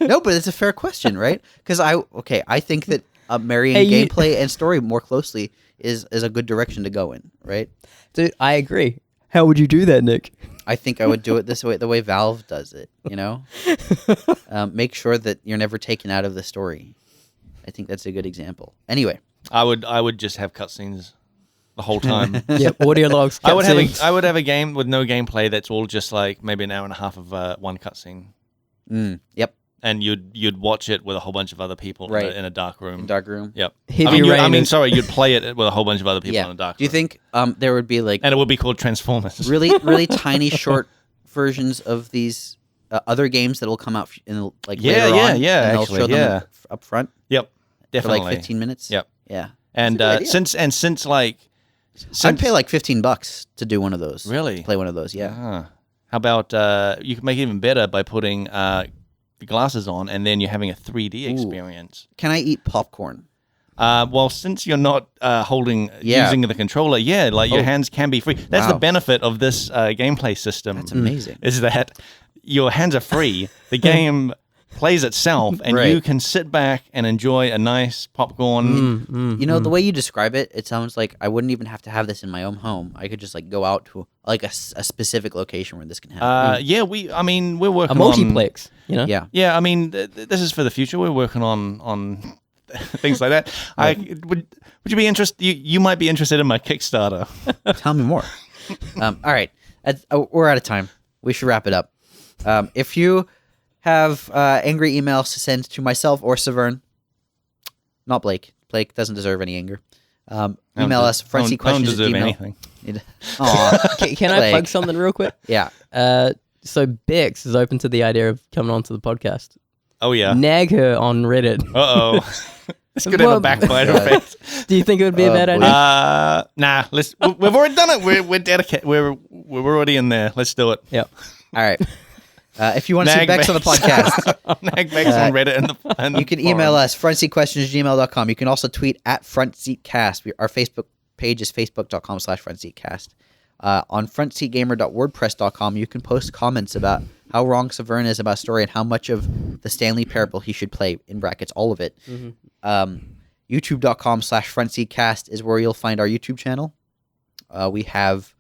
no, but it's a fair question, right? Because I think that marrying Hey, you- gameplay and story more closely is a good direction to go in, right? Dude, I agree. How would you do that, Nick? I think I would do it this way, the way Valve does it. You know, make sure that you're never taken out of the story. I think that's a good example. Anyway, I would just have cutscenes the whole time. Yep, audio logs. I would cutscenes. have a game with no gameplay that's all just like maybe an hour and a half of one cutscene, yep, and you'd watch it with a whole bunch of other people Right. in a dark room. dark room. Yep. Heavy rain is- sorry, you'd play it with a whole bunch of other people Yeah. in a dark Do you room. think there would be like And it would be called Transformers. really tiny short versions of these other games that will come out in like Yeah, later yeah, on, yeah, and they'll actually, show them yeah. up front Yep. for Definitely. like 15 minutes. Yep. Yeah. And That's a good idea. since like I'd pay like $15 to do one of those. Really? Play one of those, yeah. How about you can make it even better by putting the glasses on and then you're having a 3D experience. Can I eat popcorn? Well, since you're not using the controller, like your hands can be free. That's the Wow. benefit of this gameplay system. That's amazing. Is that your hands are free. The game plays itself, and Right. you can sit back and enjoy a nice popcorn. You know, the way you describe it, it sounds like I wouldn't even have to have this in my own home. I could just like go out to like a specific location where this can happen. Yeah, we're a working multiplex. You know. yeah. Yeah, I mean, this is for the future. We're working on things like that. Would you be interested? You might be interested in my Kickstarter. Tell me more. All right. We're out of time. We should wrap it up. If you have angry emails to send to myself or Saveun, not Blake. Blake doesn't deserve any anger. Email us, I don't frontseatquestions@gmail. deserve anything. Aw, Can I plug something real quick? yeah. So Bex is open to the idea of coming onto the podcast. Oh yeah. Nag her on Reddit. Uh oh. This could have a Well, backfire God. effect. Do you think it would be a Oh, bad boy. idea? Nah. We've already done it. We're dedicated. We're already in there. Let's do it. Yep. All right. If you want to see Nag Bex on the Bex. podcast, Nag Bex on Reddit and you can email us, frontseatquestions@gmail.com. You can also tweet at frontseatcast. Our Facebook page is facebook.com/frontseatcast. On frontseatgamer.wordpress.com, you can post comments about how wrong Saveun is about story and how much of the Stanley Parable he should play, in brackets, all of it. YouTube.com/frontseatcast is where you'll find our YouTube channel. We have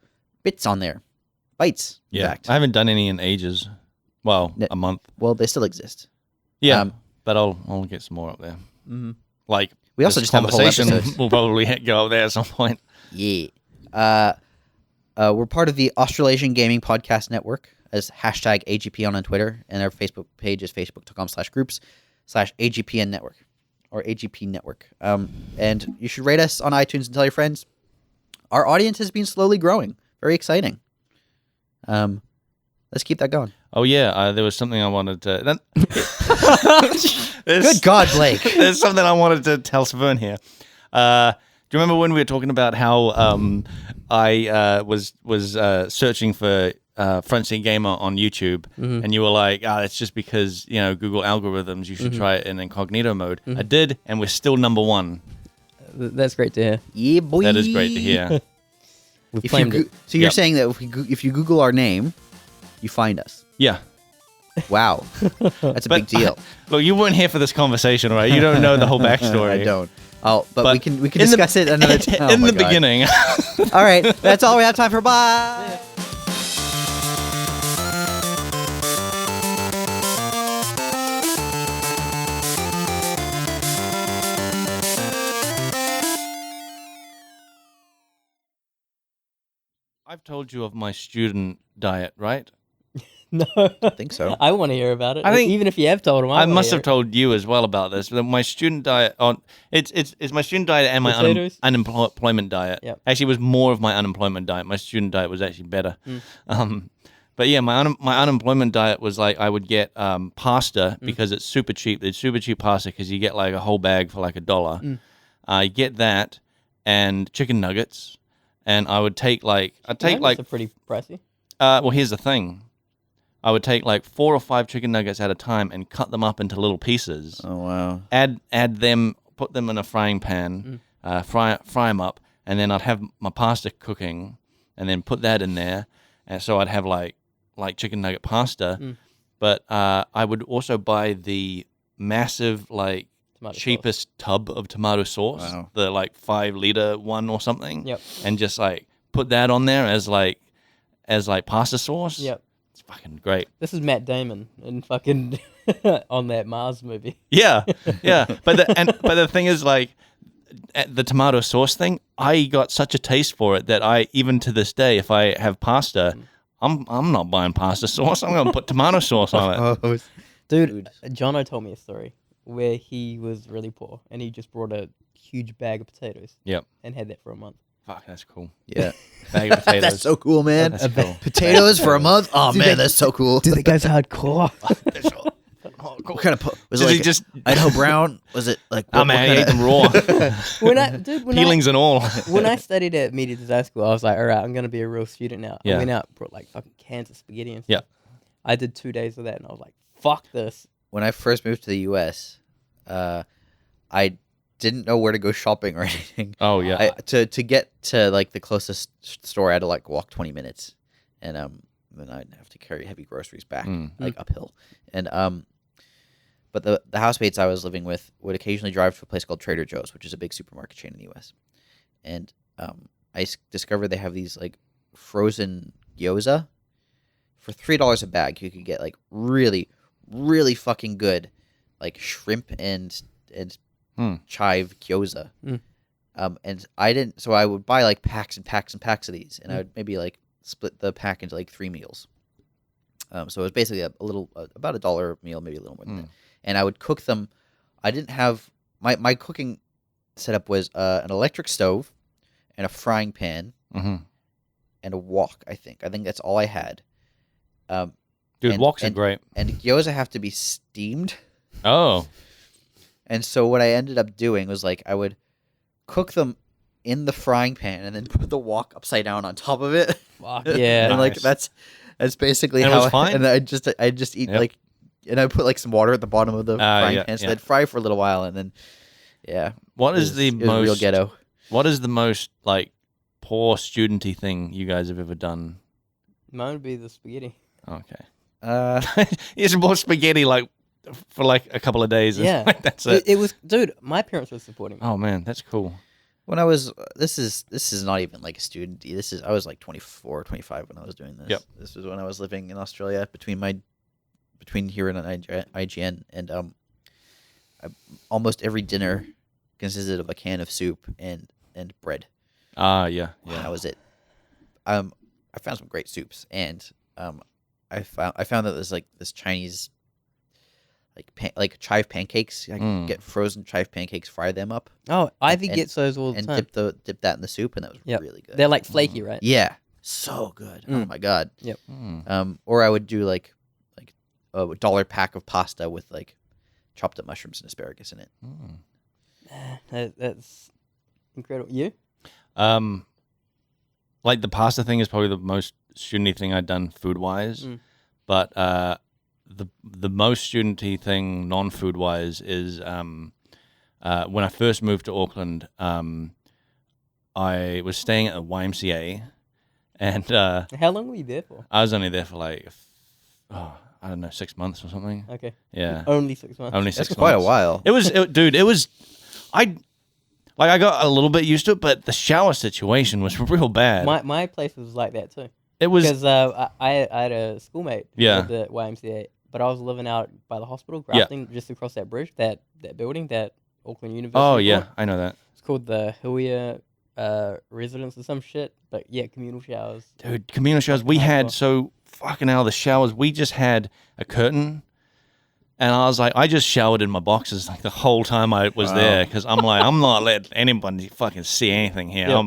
bits on there. Bites, in yeah. fact. I haven't done any in ages. Well, a month. Well, they still exist. Yeah, but I'll get some more up there. Mm-hmm. Like We also this just have a whole conversation episode. will probably go up there at some point. Yeah. We're part of the Australasian Gaming Podcast Network as #AGP on Twitter, and our Facebook page is facebook.com/groups/AGPN Network or AGP Network. And you should rate us on iTunes and tell your friends. Our audience has been slowly growing. Very exciting. Let's keep that going. Oh yeah, there was something I wanted to. Good God, Blake. There's something I wanted to tell Saveun here. Do you remember when we were talking about how I was searching for Front Seat Gamer on YouTube, and you were like, it's just because Google algorithms. You should try it in incognito mode. I did, and we're still number one. That's great to hear. Yeah, boy. That is great to hear. We've If you claimed it. so you're Yep. saying that if you Google our name, you find us. Yeah. Wow. That's a big deal. Look, you weren't here for this conversation, right? You don't know the whole backstory. I don't. Oh, but we can in the- discuss it another time. in the beginning. All right, that's all we have time for. Bye. I've told you of my student diet, right? No, I think so. I want to hear about it. I think- Even if you have told him, I must have told you as well about this. But my student diet it's my student diet and my Potatoes? unemployment diet. Yep. Actually, it was more of my unemployment diet. My student diet was actually better. But yeah, my unemployment diet was like I would get pasta because it's super cheap. It's super cheap pasta because you get like a whole bag for like $1. I get that and chicken nuggets, and I would take Nuggets are pretty pricey. well, here's the thing. I would take like 4 or 5 chicken nuggets at a time and cut them up into little pieces. Oh wow! Add them, put them in a frying pan, fry them up, and then I'd have my pasta cooking, and then put that in there, and so I'd have like chicken nugget pasta. But I would also buy the massive Tomato cheapest tub of tomato sauce, Wow. the like 5-liter one or something. Yep. And just like put that on there as pasta sauce. Yep. It's fucking great. This is Matt Damon in fucking on that Mars movie. Yeah, yeah. But the thing is, like, the tomato sauce thing, I got such a taste for it that I, even to this day, if I have pasta, I'm not buying pasta sauce. I'm gonna put tomato sauce on it. Dude, Jono told me a story where he was really poor and he just brought a huge bag of potatoes. Yep. And had that for a month. Fuck, that's cool. Yeah, Bag of potatoes. that's so cool, man. That's cool. Potatoes for a month. Oh man, that's so cool. Dude, that guy's hardcore. What kind of was Does it he like just- Idaho brown? Was it like? Oh man, I ate them raw, peelings and all. when I studied at media design school, I was like, all right, I'm going to be a real student now. Yeah. I went out, brought like fucking cans of spaghetti and stuff. Yeah. I did 2 days of that and I was like, fuck this. When I first moved to the U.S., I didn't know where to go shopping or anything. Oh yeah. To get to like the closest store, I had to like walk 20 minutes, and then I'd have to carry heavy groceries back like uphill. And but the housemates I was living with would occasionally drive to a place called Trader Joe's, which is a big supermarket chain in the U.S. And discovered they have these like frozen gyoza for $3 a bag. You could get like really, really fucking good like shrimp and chive gyoza. And I didn't, so I would buy like packs and packs and packs of these, and I would maybe like split the pack into like 3 meals. So it was basically a little about $1 a meal, maybe a little more than that. And I would cook them. I didn't have my cooking setup was an electric stove and a frying pan and a wok. I think that's all I had. Dude, woks are great. And gyoza have to be steamed. Oh. And so what I ended up doing was like I would cook them in the frying pan and then put the wok upside down on top of it. Fuck yeah. And like Nice. that's basically And it how was fine? and I just eat Yep. like, and I put like some water at the bottom of the frying yeah, pan, so yeah. they'd fry for a little while, and then it What is was- the it was most real ghetto? What is the most like poor studenty thing you guys have ever done? Mine would be the spaghetti. Okay. You just bought spaghetti like for like a couple of days. And Yeah. like, that's it. It was, dude, my parents were supporting me. Oh man, that's cool. When I was this is not even like a student. I was like 24, 25 when I was doing this. Yep. This was when I was living in Australia between here and IGN, and almost every dinner consisted of a can of soup and bread. Yeah. And that was it. I found some great soups, and I found that there's like this Chinese like chive pancakes. I can get frozen chive pancakes, fry them up, Oh, Ivy and- gets those all the and time. dip that in the soup, and that was Yep. really good. They're like flaky, right? Yeah, so good. Oh my god. Yep. Or I would do like a $1 pack of pasta with like chopped up mushrooms and asparagus in it. That's incredible. You? Like the pasta thing is probably the most studenty thing I've done food wise, but the most studenty thing non food wise is when I first moved to Auckland, I was staying at a YMCA, and How long were you there for? I was only there for like I don't know 6 months or something. Okay. Yeah, Only 6 months. only 6 That's months. quite a while. Dude. It was I got a little bit used to it, but the shower situation was real bad. My place was like that too. It was Because I had a schoolmate Yeah. at the YMCA, but I was living out by the hospital, Grafton, just across that bridge, that building, that Auckland University. oh yeah, built. I know that. It's called the Huia Residence or some shit, but yeah, communal showers. Dude, communal showers. We had so fucking hell the showers. We just had a curtain, and I was like, I just showered in my boxes like the whole time I was there because I'm like, I'm not letting anybody fucking see anything here. Yep.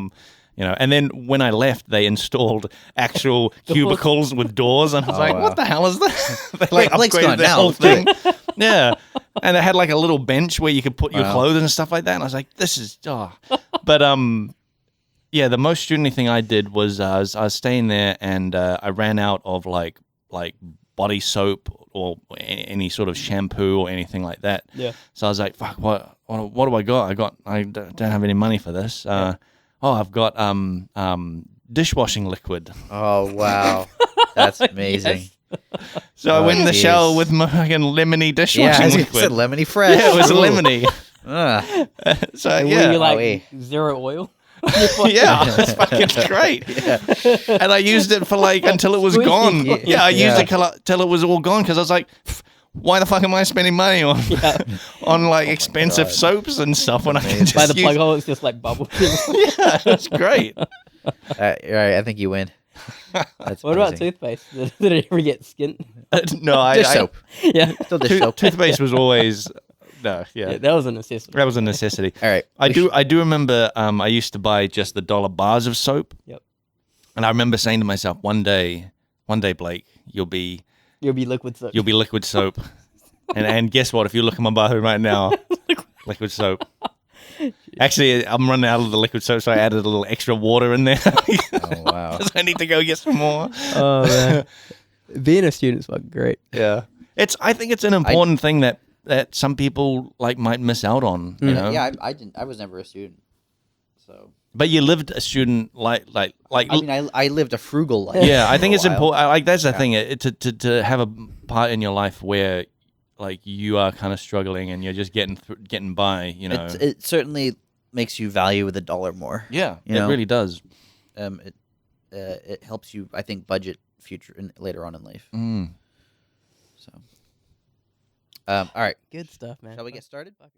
You know, and then when I left, they installed actual cubicles with doors, and I was Oh, like, wow. "What the hell is that?" They Blake's upgraded gone the now, whole let's do thing. Yeah, and it had like a little bench where you could put your Wow. clothes and stuff like that. And I was like, "This is," but yeah, the most studenty thing I did was I was staying there, and I ran out of like body soap or any sort of shampoo or anything like that. Yeah. So I was like, "Fuck, what do I got? I don't have any money for this. I've got dishwashing liquid." Oh wow, that's amazing. So I went in the jeez. shower with my fucking lemony Yeah, dishwashing I was liquid. said lemony fresh. Yeah, it was Ooh. lemony. Ugh. So Were you yeah, like Wowee. zero oil? yeah, it's fucking great. And I used it for like until it was Squeaky. gone. Yeah, I used Yeah. it till it was all gone because I was like, why the fuck am I spending money on on like expensive God. soaps and stuff when I can Amazing. just By the use... plug hole, it's just like bubble. Yeah, it's great. Right, I think you win. That's What about amazing. toothpaste? Did it ever get skint? No, I Dish soap. Yeah. Still dish soap. toothpaste was always no, Yeah, that was a necessity. that was a necessity. All right. I do remember I used to buy just the dollar bars of soap. Yep. And I remember saying to myself, one day, Blake, you'll be liquid soap. liquid soap. and guess what? If you look in my bathroom right now, liquid soap. Actually, I'm running out of the liquid soap, so I added a little extra water in there. Oh wow. Because I need to go get some more. Oh man, being a student's fucking great. Yeah. I think it's an important thing that some people like might miss out on, you know? Yeah, I didn't. I was never a student, so. But you lived a student like I mean, I lived a frugal life. yeah, I think for a it's while. important. Like that's the thing, to have a part in your life where like you are kind of struggling and you're just getting by, you know. It certainly makes you value the dollar more. Yeah, you it know? really does. It helps you, I think, budget later on in life. Mm. So, all right, Good stuff, man. shall we get started? Fucking-